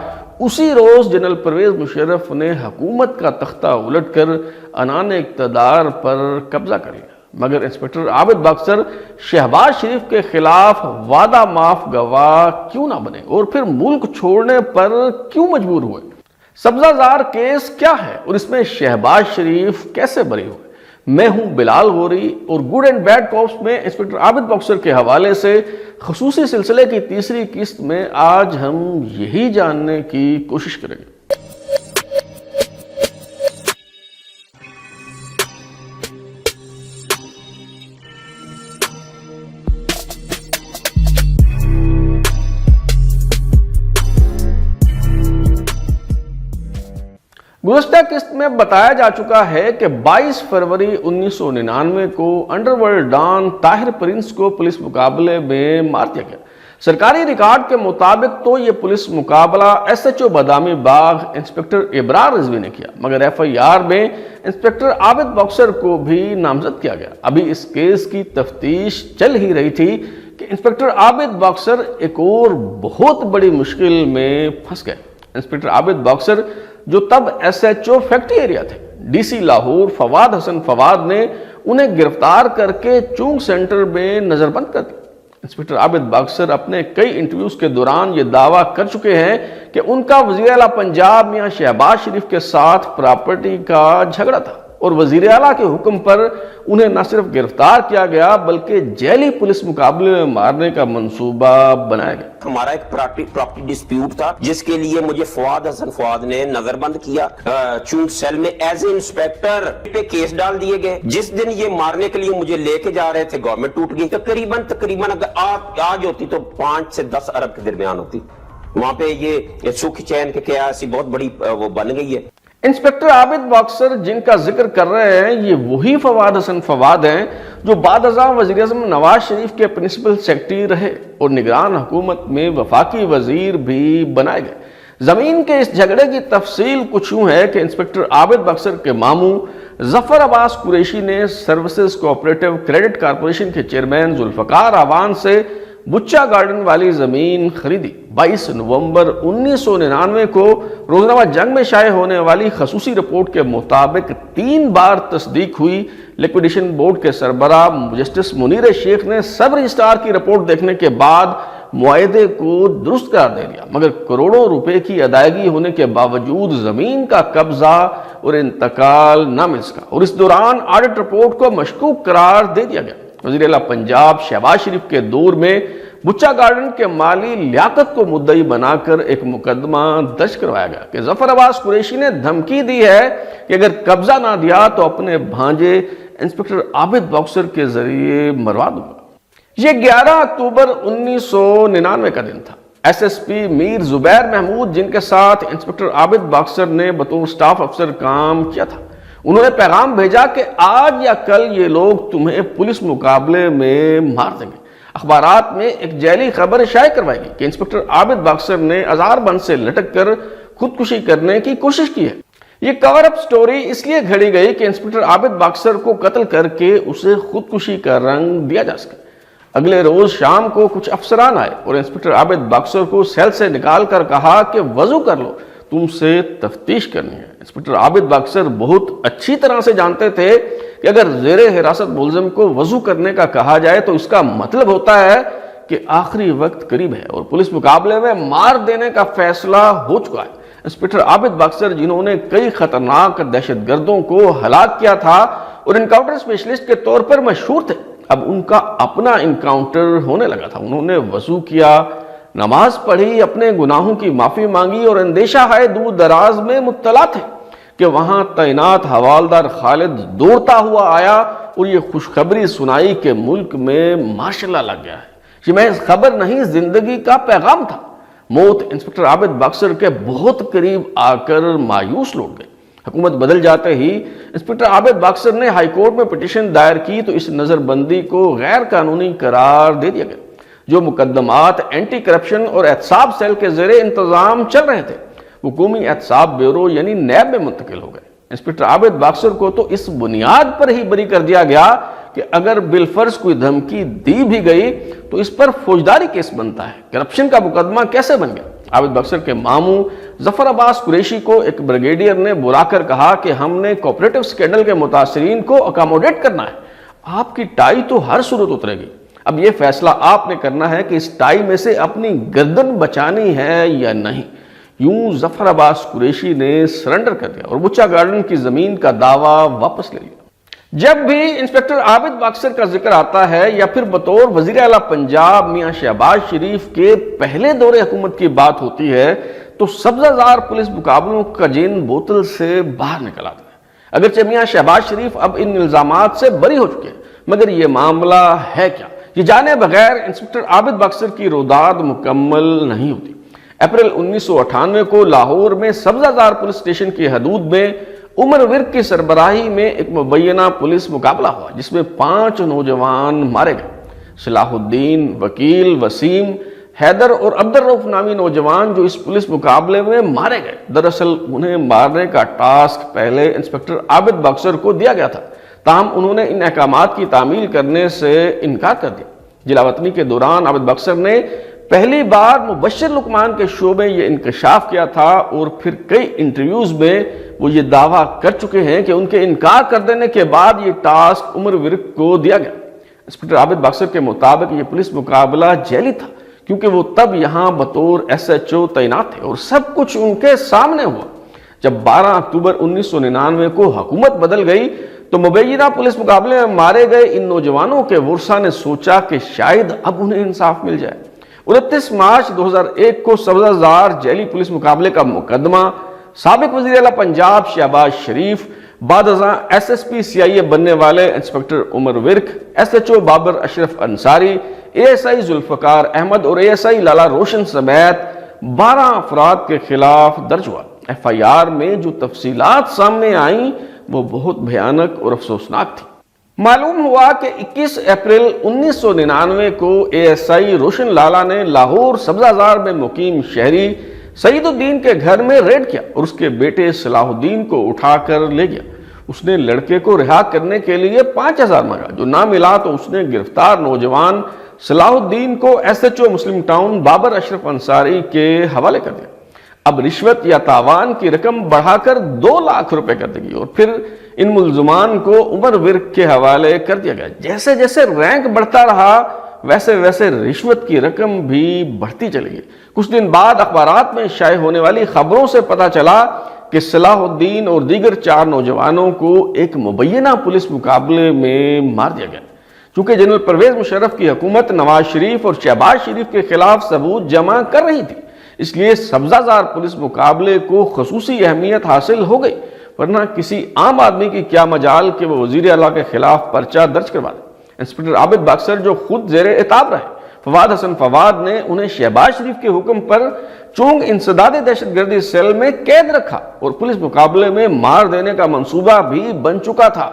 اسی روز جنرل پرویز مشرف نے حکومت کا تختہ الٹ کر عنان اقتدار پر قبضہ کر لیا، مگر انسپکٹر عابد بکسر شہباز شریف کے خلاف وعدہ معاف گواہ کیوں نہ بنے اور پھر ملک چھوڑنے پر کیوں مجبور ہوئے؟ سبزہ زار کیس کیا ہے اور اس میں شہباز شریف کیسے بری ہوئے؟ میں ہوں بلال غوری اور گڈ اینڈ بیڈ کاپس میں انسپکٹر عابد بکسر کے حوالے سے خصوصی سلسلے کی تیسری قسط میں آج ہم یہی جاننے کی کوشش کریں گے۔ گزشتہ قسط میں بتایا جا چکا ہے کہ 22 فروری 1999 کو underworld don Tahir Prince کو پولیس مقابلے میں مار دیا گیا۔ سرکاری ریکارڈ کے مطابق تو یہ پولیس مقابلہ ایس ایچ او بادامی باغ انسپکٹر ابرار رضوی نے کیا، مگر ایف آئی آر میں انسپکٹر عابد بکسر کو بھی نامزد کیا گیا۔ ابھی اس کیس کی تفتیش چل ہی رہی تھی کہ انسپکٹر عابد بکسر ایک اور بہت بڑی مشکل میں پھنس گئے۔ انسپکٹر عابد بکسر جو تب S H O factory area تھے، ڈی سی لاہور فواد حسن فواد نے انہیں گرفتار کر کے چونگ سینٹر میں نظر بند کر دیا۔ انسپکٹر عابد بکسر اپنے کئی انٹرویوز کے دوران یہ دعویٰ کر چکے ہیں کہ ان کا وزیر اعلیٰ پنجاب میاں شہباز شریف کے ساتھ پراپرٹی کا جھگڑا تھا اور وزیر اعلیٰ کے حکم پر انہیں نہ صرف گرفتار کیا گیا بلکہ جعلی پولیس مقابلے میں مارنے کا منصوبہ بنایا گیا۔ ہمارا ایک پراپرٹی ڈسپیوٹ تھا جس کے لیے مجھے فواد حسن فواد نے نظر بند کیا، چونگ سیل میں ایز اے انسپیکٹر پہ کیس ڈال دیے گئے۔ جس دن یہ مارنے کے لیے مجھے لے کے جا رہے تھے گورنمنٹ ٹوٹ گئی، تقریباً اگر آج ہوتی تو 5 سے 10 ارب کے درمیان ہوتی۔ وہاں پہ یہ سکھ چین کے کیا ایسی بہت بڑی وہ بن گئی ہے۔ انسپکٹر عابد بکسر جن کا ذکر کر رہے ہیں یہ وہی فواد حسن فواد ہیں جو بعد ازاں وزیر اعظم نواز شریف کے پرنسپل سیکرٹری رہے اور نگران حکومت میں وفاقی وزیر بھی بنائے گئے۔ زمین کے اس جھگڑے کی تفصیل کچھ یوں ہے کہ انسپکٹر عابد بکسر کے ماموں ظفر عباس قریشی نے سروسز کوآپریٹو کریڈٹ کارپوریشن کے چیئرمین ذوالفقار اعوان سے بچہ گارڈن والی زمین خریدی۔ 22 نومبر 1999 کو روزنامہ جنگ میں شائع ہونے والی خصوصی رپورٹ کے مطابق 3 بار تصدیق ہوئی۔ لیکویڈیشن بورڈ کے سربراہ جسٹس منیر شیخ نے سب رجسٹرار کی رپورٹ دیکھنے کے بعد معاہدے کو درست قرار دے دیا، مگر کروڑوں روپے کی ادائیگی ہونے کے باوجود زمین کا قبضہ اور انتقال نہ مل سکا اور اس دوران آڈٹ رپورٹ کو مشکوک قرار دے دیا گیا۔ وزیر اعلیٰ پنجاب شہباز شریف کے دور میں بچہ گارڈن کے مالی لیاقت کو مدعی بنا کر ایک مقدمہ درج کروایا گیا کہ ظفر عباس قریشی نے دھمکی دی ہے کہ اگر قبضہ نہ دیا تو اپنے بھانجے انسپکٹر عابد بکسر کے ذریعے مروا دوں گا۔ یہ 11 اکتوبر 1999 کا دن تھا۔ ایس ایس پی میر زبیر محمود جن کے ساتھ انسپکٹر عابد بکسر نے بطور سٹاف افسر کام کیا تھا، انہوں نے پیغام بھیجا کہ آج یا کل یہ لوگ تمہیں پولیس مقابلے میں مار دیں گے۔ اخبارات میں ایک جعلی خبر شائع کروائی گئی کہ انسپکٹر عابد بکسر نے ہزار بند سے لٹک کر خودکشی کرنے کی کوشش کی ہے۔ یہ کور اپ سٹوری اس لیے گھڑی گئی کہ انسپکٹر عابد بکسر کو قتل کر کے اسے خودکشی کا رنگ دیا جا سکے۔ اگلے روز شام کو کچھ افسران آئے اور انسپکٹر عابد باکسر کو سیل سے نکال کر کہا کہ وضو کر لو، تم سے تفتیش کرنی ہے۔ انسپکٹر عابد باکسر بہت اچھی طرح سے جانتے تھے کہ اگر زیر حراست ملزم کو وضو کرنے کا کہا جائے تو اس کا مطلب ہوتا ہے کہ آخری وقت قریب ہے اور پولیس مقابلے میں مار دینے کا فیصلہ ہو چکا ہے۔ انسپکٹر عابد باکسر جنہوں نے کئی خطرناک دہشت گردوں کو ہلاک کیا تھا اور انکاؤنٹر اسپیشلسٹ کے طور پر مشہور تھے، اب ان کا اپنا انکاؤنٹر ہونے لگا تھا۔ انہوں نے وضو کیا، نماز پڑھی، اپنے گناہوں کی معافی مانگی اور اندیشہ ہے دور دراز میں مبتلا تھے کہ وہاں تعینات حوالدار خالد دوڑتا ہوا آیا اور یہ خوشخبری سنائی کہ ملک میں مارشل لا لگ گیا ہے۔ یہ محض خبر نہیں، زندگی کا پیغام تھا۔ موت انسپکٹر عابد باکسر کے بہت قریب آ کر مایوس لوٹ گئی۔ حکومت بدل جاتے ہی انسپکٹر عابد باکسر نے ہائی کورٹ میں پٹیشن دائر کی تو اس نظر بندی کو غیر قانونی قرار دے دیا گیا۔ جو مقدمات اینٹی کرپشن اور احتساب سیل کے زیر انتظام چل رہے تھے وہ قومی احتساب بیورو یعنی نیب میں منتقل ہو گئے۔ انسپکٹر عابد باکسر کو تو اس بنیاد پر ہی بری کر دیا گیا کہ اگر بالفرض کوئی دھمکی دی بھی گئی تو اس پر فوجداری کیس بنتا ہے۔ کرپشن کا مقدمہ کیسے بن گیا؟ عابد باکسر کے ماموں ظفر عباس قریشی کو ایک بریگیڈیئر نے بلا کر کہا کہ ہم نے کوپریٹو سکینڈل کے متاثرین کو اکاموڈیٹ کرنا ہے، آپ کی ٹائی تو ہر صورت اترے گی، اب یہ فیصلہ آپ نے کرنا ہے کہ اس ٹائی میں سے اپنی گردن بچانی ہے یا نہیں۔ یوں ظفر عباس قریشی نے سرنڈر کر دیا اور بچہ گارڈن کی زمین کا دعویٰ واپس لے لیا۔ جب بھی انسپکٹر عابد باکسر کا ذکر آتا ہے یا پھر بطور وزیر اعلیٰ پنجاب میاں شہباز شریف کے پہلے دور حکومت کی بات ہوتی ہے تو سبزہ زار پولیس مقابلوں کا جین بوتل سے باہر نکل آتا ہے۔ اگرچہ میاں شہباز شریف اب ان الزامات سے بری ہو چکے ہیں، مگر یہ معاملہ ہے کیا، یہ جانے بغیر انسپکٹر عابد باکسر کی روداد مکمل نہیں ہوتی۔ اپریل 1998 کو لاہور میں سبزہ زار پولیس اسٹیشن کی حدود میں عمر ورک کی سربراہی میں ایک مبینہ پولیس مقابلہ ہوا جس میں 5 نوجوان مارے گئے۔ صلاح الدین، وکیل، وسیم، حیدر اور عبدالرؤف نامی نوجوان جو اس پولیس مقابلے میں مارے گئے، دراصل انہیں مارنے کا ٹاسک پہلے انسپکٹر عابد باکسر کو دیا گیا تھا، تاہم انہوں نے ان احکامات کی تعمیل کرنے سے انکار کر دیا۔ جلاوطنی کے دوران عابد باکسر نے پہلی بار مبشر لقمان کے شو میں یہ انکشاف کیا تھا اور پھر کئی انٹرویوز میں وہ یہ دعویٰ کر چکے ہیں کہ ان کے انکار کر دینے کے بعد یہ ٹاسک عمر ورک کو دیا گیا۔ انسپکٹر عابد باکسر کے مطابق یہ پولیس مقابلہ جعلی تھا کیونکہ وہ تب یہاں بطور SHO تعینات تھے اور سب کچھ ان کے سامنے ہوا۔ جب 12 اکتوبر 1999 کو حکومت بدل گئی تو مبینہ پولیس مقابلے میں مارے گئے ان نوجوانوں کے ورثاء نے سوچا کہ شاید اب انہیں انصاف مل جائے۔ 29 مارچ 2001 کو سبزہ زار جعلی پولیس مقابلے کا مقدمہ سابق وزیر اعلیٰ پنجاب شہباز شریف، بعد ازاں SSP CIA بننے والے انسپکٹر عمر ورک، SHO بابر اشرف انصاری، ASI ذوالفقار احمد اور ASI لالا روشن سمیت 12 افراد کے خلاف درج ہوا۔ FIR میں جو تفصیلات سامنے آئیں وہ بہت بھیانک اور افسوسناک تھی۔ معلوم ہوا کہ 21 اپریل 1999 کو ASI روشن لالا نے لاہور سبزہ زار میں مقیم شہری سعید الدین کے گھر میں ریڈ کیا اور اس کے بیٹے صلاح الدین کو اٹھا کر لے گیا۔ اس نے لڑکے کو رہا کرنے کے لیے 5000 مانگا، جو نہ ملا تو اس نے گرفتار نوجوان صلاح الدین کو SHO مسلم ٹاؤن بابر اشرف انصاری کے حوالے کر دیا۔ اب رشوت یا تاوان کی رقم بڑھا کر 2 لاکھ روپے کر دی گئی اور پھر ان ملزمان کو عمر ورک کے حوالے کر دیا گیا۔ جیسے جیسے رینک بڑھتا رہا ویسے ویسے رشوت کی رقم بھی بڑھتی چلی گئی۔ کچھ دن بعد اخبارات میں شائع ہونے والی خبروں سے پتہ چلا کہ صلاح الدین اور دیگر 4 نوجوانوں کو ایک مبینہ پولیس مقابلے میں مار دیا گیا۔ چونکہ جنرل پرویز مشرف کی حکومت نواز شریف اور شہباز شریف کے خلاف ثبوت جمع کر رہی تھی، اس لیے سبزہ زار پولیس مقابلے کو خصوصی اہمیت حاصل ہو گئی، ورنہ کسی عام آدمی کی کیا مجال کہ وہ وزیر اعلیٰ کے خلاف پرچہ درج کروا دے۔ انسپکٹر عابد باکسر جو خود زیر عتاب رہے، فواد حسن فواد نے انہیں شہباز شریف کے حکم پر چونگ انسداد دہشت گردی سیل میں قید رکھا اور پولیس مقابلے میں مار دینے کا منصوبہ بھی بن چکا تھا۔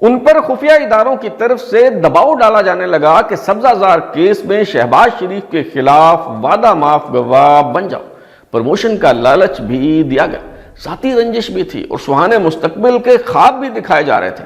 ان پر خفیہ اداروں کی طرف سے دباؤ ڈالا جانے لگا کہ سبزہ زار کیس میں شہباز شریف کے خلاف وعدہ معاف گواہ بن جاؤ۔ پروموشن کا لالچ بھی دیا گیا، ذاتی رنجش بھی تھی اور سہانے مستقبل کے خواب بھی دکھائے جا رہے تھے،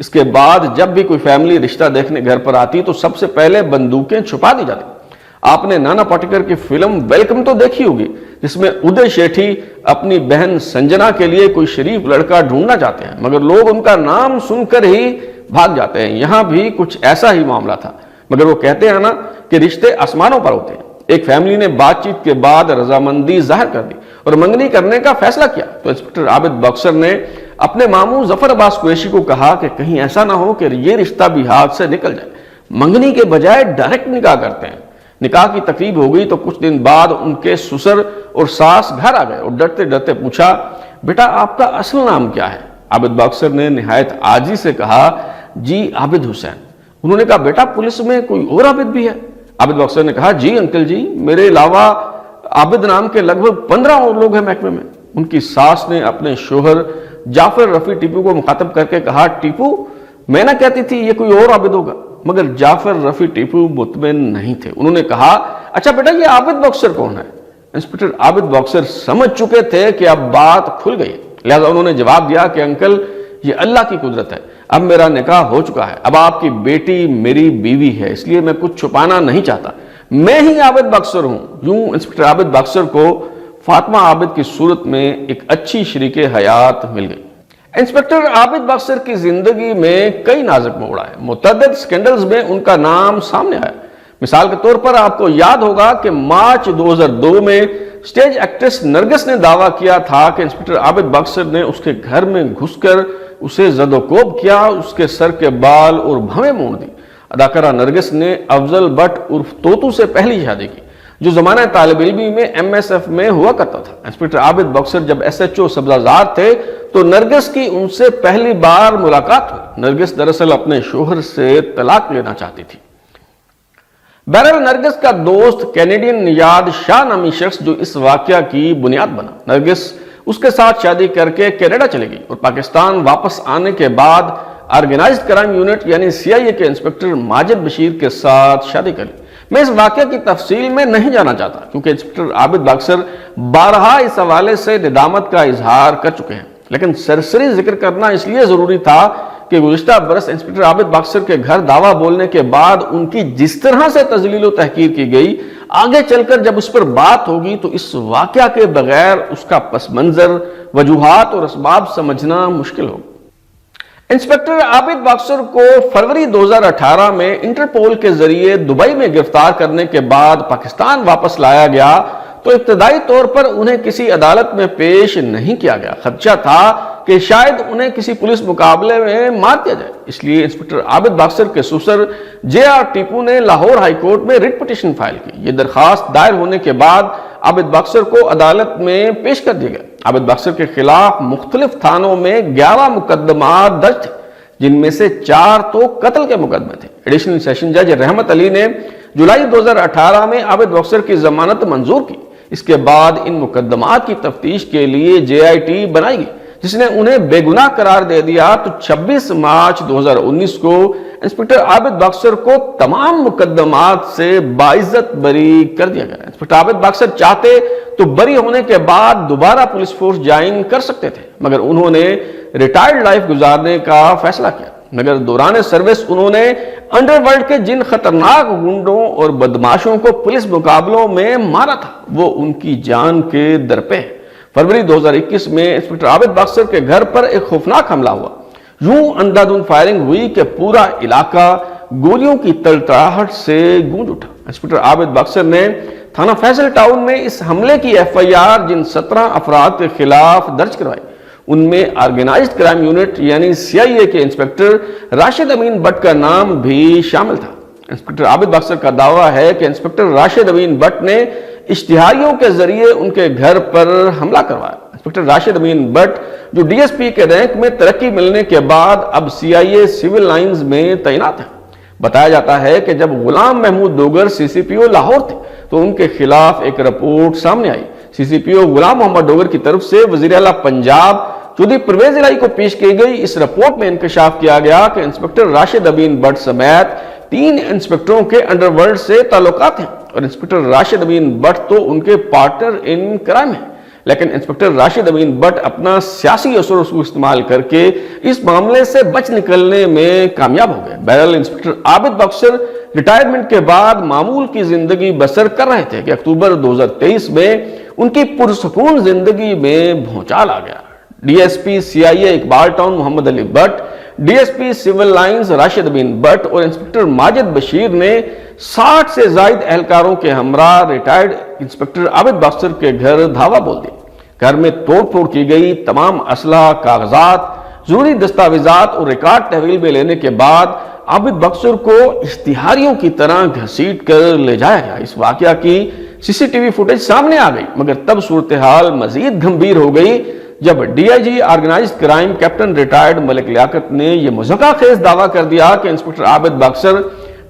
اس کے بعد جب بھی کوئی فیملی رشتہ دیکھنے گھر پر آتی تو سب سے پہلے بندوقیں چھپا دی جاتی. آپ نے نانا پاٹیکر کی فلم ویلکم تو دیکھی ہوگی جس میں ادے شیٹھی اپنی بہن سنجنا کے لیے کوئی شریف لڑکا ڈھونڈنا چاہتے ہیں مگر لوگ ان کا نام سن کر ہی بھاگ جاتے ہیں. یہاں بھی کچھ ایسا ہی معاملہ تھا مگر وہ کہتے ہیں نا کہ رشتے آسمانوں پر ہوتے ہیں. ایک فیملی نے بات چیت کے بعد رضامندی ظاہر کر دی اور منگنی کرنے کا فیصلہ کیا تو انسپکٹر عابد باکسر نے اپنے ماموں ظفر عباس قریشی کو کہا کہ کہیں ایسا نہ ہو کہ یہ رشتہ بھی ہاتھ سے نکل جائے. منگنی کے بجائے ڈائریکٹ نکاح کرتے ہیں. نکاح کی تقریب ہو گئی تو کچھ دن بعد ان کے سسر اور ساس گھر آ گئے اور ڈرتے ڈرتے پوچھا بیٹا آپ کا اصل نام کیا ہے. عابد باکسر نے نہایت عاجزی سے کہا جی عابد حسین. انہوں نے کہا بیٹا پولیس میں کوئی اور عابد بھی ہے. عابد باکسر نے کہا جی انکل جی میرے علاوہ عابد نام کے لگ بھگ 15 اور لوگ ہیں محکمے میں. ان کی ساس نے اپنے شوہر جعفر رفیع ٹیپو کو مخاطب کر کے کہا ٹیپو میں نہ کہتی تھی یہ کوئی اور عابد ہوگا. مگر جعفر رفیع ٹیپو مطمئن نہیں تھے. انہوں نے کہا اچھا بیٹا یہ عابد باکسر کون ہے. انسپکٹر عابد باکسر سمجھ چکے تھے کہ اب بات کھل گئی لہذا انہوں نے جواب دیا کہ انکل یہ اللہ کی قدرت ہے. اب میرا نکاح ہو چکا ہے. اب آپ کی بیٹی میری بیوی ہے اس لیے میں کچھ چھپانا نہیں چاہتا. میں ہی عابد باکسر ہوں. یوں انسپکٹر عابد باکسر کو فاطمہ عابد کی صورت میں ایک اچھی شریک حیات مل گئی. انسپکٹر عابد باکسر کی زندگی میں کئی نازک موڑ آئے. متعدد سکینڈلز میں ان کا نام سامنے آیا. مثال کے طور پر آپ کو یاد ہوگا کہ مارچ 2002 میں سٹیج ایکٹریس نرگس نے دعویٰ کیا تھا کہ انسپکٹر عابد باکسر نے اس کے گھر میں گھس کر اسے زد و کوب کیا, اس کے سر کے بال اور بھویں موڑ دی. اداکارہ نرگس نے افضل بٹ عرف توتو سے پہلی شادی کی جو زمانہ طالب علمی میں MSF میں ہوا کرتا تھا. انسپکٹر عابد باکسر جب SHO سبزہ تھے تو نرگس کی ان سے پہلی بار ملاقات ہوئی. نرگس دراصل اپنے شوہر سے طلاق لینا چاہتی تھی. بہرحال نرگس کا دوست کینیڈین نژاد شاہ نامی شخص جو اس واقعہ کی بنیاد بنا. نرگس اس کے ساتھ شادی کر کے کینیڈا چلے گئی اور پاکستان واپس آنے کے بعد آرگنائزڈ کرائم یونٹ یعنی CIA کے انسپکٹر ماجد بشیر کے ساتھ شادی کر لی. میں اس واقعہ کی تفصیل میں نہیں جانا چاہتا کیونکہ انسپکٹر عابد باکسر بارہا اس حوالے سے ندامت کا اظہار کر چکے ہیں, لیکن سرسری ذکر کرنا اس لیے ضروری تھا کہ گزشتہ برس انسپکٹر عابد باکسر کے گھر دعویٰ بولنے کے بعد ان کی جس طرح سے تذلیل و تحقیر کی گئی آگے چل کر جب اس پر بات ہوگی تو اس واقعہ کے بغیر اس کا پس منظر, وجوہات اور اسباب سمجھنا مشکل ہوگا. انسپکٹر عابد باکسر کو فروری 2018 میں انٹرپول کے ذریعے دبئی میں گرفتار کرنے کے بعد پاکستان واپس لایا گیا تو ابتدائی طور پر انہیں کسی عدالت میں پیش نہیں کیا گیا. خدشہ تھا کہ شاید انہیں کسی پولیس مقابلے میں مار دیا جائے. اس لیے انسپکٹر عابد باکسر کے سسر JR ٹیپو نے لاہور ہائی کورٹ میں ریٹ پٹیشن فائل کی. یہ درخواست دائر ہونے کے بعد عابد باکسر کو عدالت میں پیش کر دیا گیا. عابد باکسر کے خلاف مختلف تھانوں میں 11 مقدمات درج تھے جن میں سے 4 تو قتل کے مقدمے تھے. ایڈیشنل سیشن جج رحمت علی نے جولائی 2018 میں عابد باکسر کی ضمانت منظور کی. اس کے بعد ان مقدمات کی تفتیش کے لیے JIT بنائی گئی جس نے انہیں بے گناہ قرار دے دیا تو 26 مارچ 2019 کو انسپکٹر عابد باکسر کو تمام مقدمات سے باعزت بری کر دیا گیا. انسپکٹر عابد باکسر چاہتے تو بری ہونے کے بعد دوبارہ پولیس فورس جوائن کر سکتے تھے مگر انہوں نے ریٹائرڈ لائف گزارنے کا فیصلہ کیا. مگر دوران سروس انہوں نے انڈر ورلڈ کے جن خطرناک گنڈوں اور بدماشوں کو پولیس مقابلوں میں مارا تھا وہ ان کی جان کے درپے ہے. فروری 2021 میں انسپکٹر عابد باکسر کے گھر پر ایک خوفناک حملہ ہوا. یوں اندھادھند فائرنگ ہوئی کہ پورا علاقہ گولیوں کی تڑتڑاہٹ سے گونج اٹھا. انسپکٹر عابد باکسر نے تھانہ فیصل ٹاؤن میں اس حملے کی FIR جن 17 افراد کے خلاف درج کروائی ان میں آرگنائزڈ کرائم یونٹ یعنی CIA کے انسپکٹر راشد امین بٹ کا نام بھی شامل تھا. انسپکٹر عابد باکسر کا دعویٰ ہے کہ انسپکٹر راشد امین بٹ نے اشتہاریوں کے ذریعے ان کے گھر پر حملہ کروایا. انسپکٹر راشد امین بٹ جو DSP کے رینک میں ترقی ملنے کے بعد اب CIA سول لائنز میں تعینات ہے. بتایا جاتا ہے کہ جب غلام محمود ڈوگر CCPO لاہور تھے تو ان کے خلاف ایک رپورٹ سامنے آئی. CCPO غلام محمد ڈوگر کی طرف سے وزیر اعلیٰ پنجاب چودھری پرویز الہی کو پیش کی گئی. اس رپورٹ میں انکشاف کیا گیا کہ انسپکٹر راشد امین بٹ سمیت 3 انسپکٹروں کے انڈر ورلڈ سے تعلقات ہیں اور انسپکٹر راشد امین بٹ تو ان کے پارٹنر ان کرائم ہیں. لیکن انسپکٹر راشد امین بٹ اپنا سیاسی اثر و رسوخ استعمال کر کے اس معاملے سے بچ نکلنے میں کامیاب ہو گئے۔ بہرحال انسپکٹر عابد باکسر ریٹائرمنٹ کے بعد معمول کی زندگی بسر کر رہے تھے کہ اکتوبر 2023 میں ان کی پرسکون زندگی میں بھونچال آ گیا۔ D S P C I A Iqbal Town Muhammad Ali Butt, D S P Civil Lines Rashid Amin Butt اور انسپکٹر ماجد بشیر نے 60 سے زائد اہلکاروں کے ہمراہ ریٹائرڈ انسپکٹر عابد باکسر کے گھر دھاوا بول دیا۔ گھر میں توڑ پھوڑ کی گئی، تمام اسلحہ، کاغذات، ضروری دستاویزات اور ریکارڈ تحویل میں لینے کے بعد عابد باکسر کو اشتہاریوں کی طرح گھسیٹ کر لے جایا گیا۔ اس واقعہ کی سی سی ٹی وی فوٹیج سامنے آ گئی، مگر تب صورتحال مزید گھمبیر ہو گئی جب D I G organised crime captain retired Malik Liaquat نے یہ مضحکہ خیز دعویٰ کر دیا کہ انسپکٹر عابد باکسر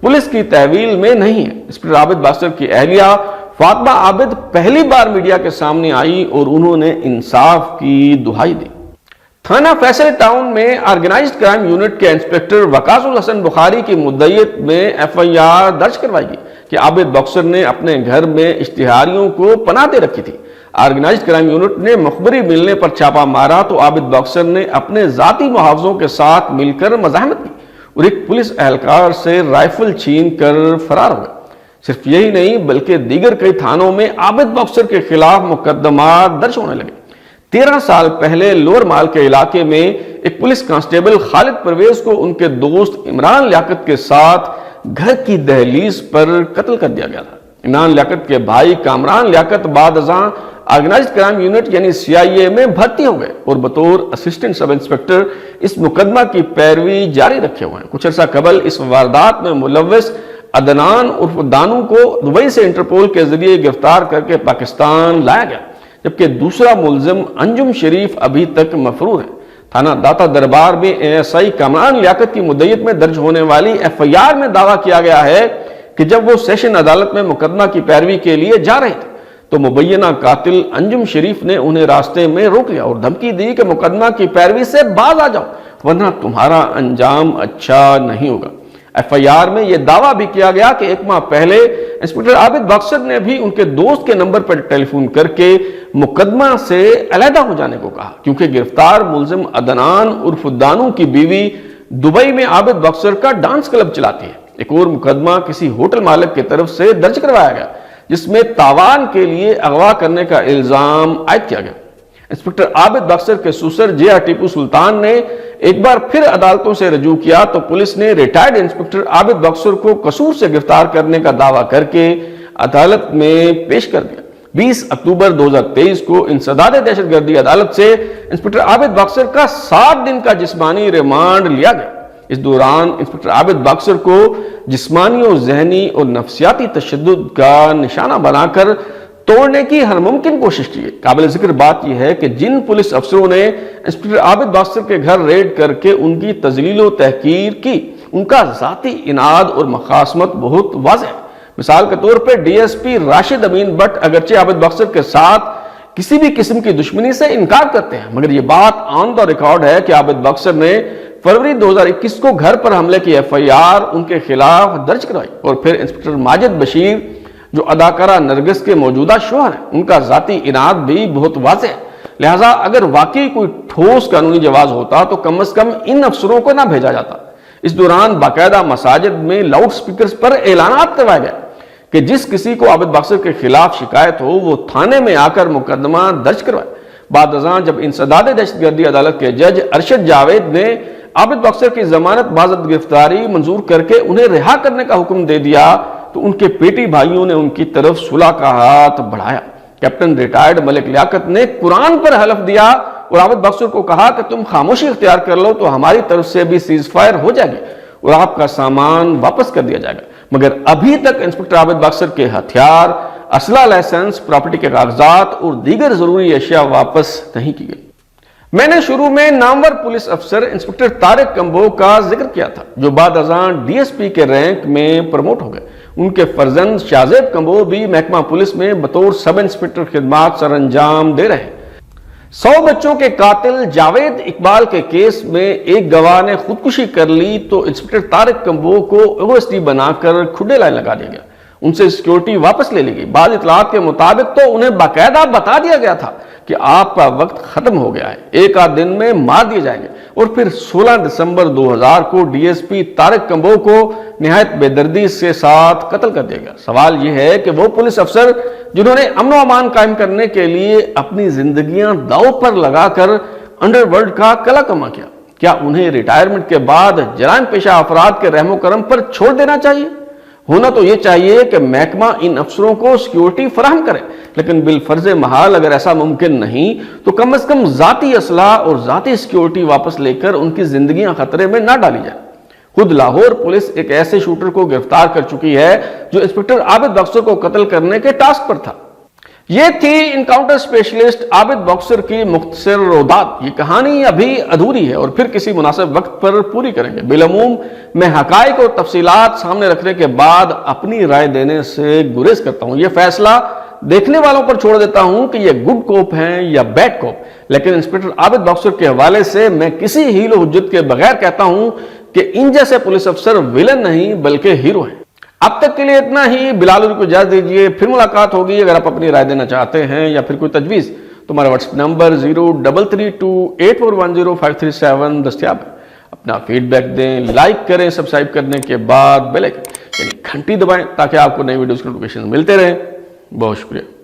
پولیس کی تحویل میں نہیں ہے۔ انسپکٹر عابد باکسر کی اہلیہ فاطمہ عابد پہلی بار میڈیا کے سامنے آئی اور انہوں نے انصاف کی دہائی دی۔ تھانہ فیصل ٹاؤن میں آرگنائزڈ کرائم یونٹ کے انسپکٹر وقاص الحسن بخاری کی مدعیت میں ایف آئی آر درج کروائی گئی کہ عابد باکسر نے اپنے گھر میں اشتہاریوں کو پناہ دے رکھی تھی۔ آرگنائزڈ کرائم یونٹ نے مخبری ملنے پر چھاپا مارا تو عابد باکسر نے اپنے ذاتی محافظوں کے ساتھ مل کر مزاحمت کی اور ایک پولیس اہلکار سے رائفل چھین کر فرار ہو گئے۔ صرف یہی نہیں بلکہ دیگر کئی تھانوں میں عابد باکسر کے خلاف مقدمات درج ہونے لگے۔ 13 سال پہلے لور مال کے علاقے میں ایک پولیس کانسٹیبل خالد پرویز کو ان کے دوست عمران لیاقت کے ساتھ گھر کی دہلیز پر قتل کر دیا گیا تھا۔ عمران لیاقت کے بھائی کامران لیاقت بعد ازاں آرگنائزڈ کرائم یونٹ یعنی سی آئی اے میں بھرتی ہو گئے اور بطور اسسٹنٹ سب انسپکٹر اس مقدمہ کی پیروی جاری رکھے ہوئے ہیں۔ کچھ عرصہ قبل اس واردات میں ملوث عدنان عرف دانو کو دبئی سے انٹرپول کے ذریعے گرفتار کر کے پاکستان لایا گیا، جبکہ دوسرا ملزم انجم شریف ابھی تک مفرور ہے۔ تھانہ داتا دربار میں اے ایس آئی کامران لیاقت کی مدعیت میں درج ہونے والی ایف آئی آر میں دعویٰ کیا گیا ہے کہ جب وہ سیشن عدالت میں مقدمہ کی پیروی کے لیے جا رہے تھے تو مبینہ قاتل انجم شریف نے انہیں راستے میں روک لیا اور دھمکی دی کہ مقدمہ کی پیروی سے باز آ جاؤ ورنہ تمہارا انجام اچھا نہیں ہوگا۔ ایف آئی آر میں یہ دعویٰ بھی کیا گیا کہ ایک ماہ پہلے انسپکٹر عابد باکسر نے بھی ان کے دوست کے نمبر پر ٹیلی فون کر کے مقدمہ سے علیحدہ ہو جانے کو کہا، کیونکہ گرفتار ملزم عدنان عرف دانو کی بیوی دبئی میں عابد باکسر کا ڈانس کلب چلاتی ہے۔ ایک اور مقدمہ کسی ہوٹل مالک کی طرف سے درج کروایا گیا جس میں تاوان کے لیے اغوا کرنے کا الزام عائد کیا گیا۔ انسپکٹر عابد باکسر کے سسر جے آر ٹیپو سلطان نے ایک بار پھر عدالتوں سے رجوع کیا تو پولیس نے ریٹائرڈ انسپکٹر عابد باکسر کو قصور سے گرفتار کرنے کا دعویٰ کر کے عدالت میں پیش کر دیا۔ 20 اکتوبر 2023 کو انسداد دہشت گردی عدالت سے انسپکٹر عابد باکسر کا 7 دن کا جسمانی ریمانڈ لیا گیا۔ اس دوران انسپکٹر عابد باکسر کو جسمانی اور ذہنی اور نفسیاتی تشدد کا نشانہ بنا کر توڑنے کی ہر ممکن کوشش کی ہے۔ قابل ذکر بات یہ ہے کہ جن پولیس افسروں نے انسپکٹر عابد باکسر کے گھر ریڈ کر کے ان کی تذلیل و تحقیر کی، ان کا ذاتی اناد اور مخاصمت بہت واضح ہے۔ مثال کے طور پر D S P Rashid Amin Butt اگرچہ عابد باکسر کے ساتھ کسی بھی قسم کی دشمنی سے انکار کرتے ہیں، مگر یہ بات آن دا ریکارڈ ہے کہ عابد باکسر نے فروری 2021 کو گھر پر حملے کی ایف آئی آر ان کے خلاف درج کروائی اور پھر انسپکٹر ماجد بشیر جو اداکارہ نرگس کے موجودہ شوہر ہیں ان کا ذاتی اناد بھی بہت واضح ہے۔ لہٰذا اگر واقعی کوئی ٹھوس قانونی جواز ہوتا تو کم از کم ان افسروں کو نہ بھیجا جاتا۔ اس دوران باقاعدہ مساجد میں لاؤڈ سپیکرز پر اعلانات کروائے گئے کہ جس کسی کو عابد باکسر کے خلاف شکایت ہو وہ تھانے میں آ کر مقدمہ درج کروائے۔ بعد ازاں جب انسداد دہشت گردی عدالت کے جج ارشد جاوید نے عابد باکسر کی ضمانت بازد گرفتاری منظور کر کے انہیں رہا کرنے کا حکم دے دیا تو ان کے پیٹی بھائیوں نے ان کی طرف صلح کا ہاتھ بڑھایا۔ کیپٹن ریٹائرڈ ملک لیاقت نے قرآن پر حلف دیا اور عابد باکسر کو کہا کہ تم خاموشی اختیار کر لو تو ہماری طرف سے بھی سیز فائر ہو جائے گی اور آپ کا سامان واپس کر دیا جائے گا۔ مگر ابھی تک انسپکٹر عابد باکسر کے ہتھیار، اسلحہ لائسنس، پراپرٹی کے کاغذات اور دیگر ضروری اشیاء واپس نہیں کی گئی۔ میں نے شروع میں نامور پولیس افسر انسپکٹر طارق کمبو کا ذکر کیا تھا جو بعد ازاں ڈی ایس پی کے رینک میں پروموٹ ہو گئے۔ ان کے فرزند شاہزیب کمبو بھی محکمہ پولیس میں بطور سب انسپکٹر خدمات سر انجام دے رہے ہیں۔ 100 بچوں کے قاتل جاوید اقبال کے کیس میں ایک گواہ نے خودکشی کر لی تو انسپکٹر طارق کمبو کو او ایس ڈی بنا کر کھڈے لائن لگا دیا گیا، ان سے سیکیورٹی واپس لے لی گئی۔ بعض اطلاعات کے مطابق تو انہیں باقاعدہ بتا دیا گیا تھا کہ آپ کا وقت ختم ہو گیا ہے, ایک آدھ دن میں مار دیے جائیں گے. اور پھر 16 دسمبر 2000 کو ڈی ایس پی طارق کمبو کو نہایت بے دردی کے ساتھ قتل کر دیا گیا. سوال یہ ہے کہ وہ پولیس افسر جنہوں نے امن و امان قائم کرنے کے لیے اپنی زندگیاں داؤ پر لگا کر انڈر ورلڈ کا کلا کما کیا, کیا انہیں ریٹائرمنٹ کے بعد جرائم پیشہ افراد کے رحم و کرم پر چھوڑ دینا چاہیے؟ ہونا تو یہ چاہیے کہ محکمہ ان افسروں کو سیکیورٹی فراہم کرے, لیکن بالفرض محال اگر ایسا ممکن نہیں تو کم از کم ذاتی اسلحہ اور ذاتی سیکیورٹی واپس لے کر ان کی زندگیاں خطرے میں نہ ڈالی جائیں. خود لاہور پولیس ایک ایسے شوٹر کو گرفتار کر چکی ہے جو انسپکٹر عابد باکسر کو قتل کرنے کے ٹاسک پر تھا. یہ تھی انکاؤنٹر اسپیشلسٹ عابد باکسر کی مختصر روایت. یہ کہانی ابھی ادھوری ہے اور پھر کسی مناسب وقت پر پوری کریں گے. بالعموم میں حقائق اور تفصیلات سامنے رکھنے کے بعد اپنی رائے دینے سے گریز کرتا ہوں. یہ فیصلہ دیکھنے والوں پر چھوڑ دیتا ہوں کہ یہ گڈ کوپ ہیں یا بیڈ کوپ, لیکن انسپکٹر عابد باکسر کے حوالے سے میں کسی ہیل و حجت کے بغیر کہتا ہوں کہ ان جیسے پولیس افسر ویلن نہیں بلکہ ہیرو ہیں. اب تک کے لیے اتنا ہی. بلال کو اجازت دیجیے, پھر ملاقات ہوگی. اگر آپ اپنی رائے دینا چاہتے ہیں یا پھر کوئی تجویز تو ہمارا واٹس ایپ نمبر 0332841057 دستیاب ہے. اپنا فیڈ بیک دیں, لائک کریں, سبسکرائب کرنے کے بعد بیل آئکن یعنی گھنٹی دبائیں تاکہ آپ کو نئی ویڈیوز کے نوٹیفیکیشن ملتے رہیں. بہت شکریہ.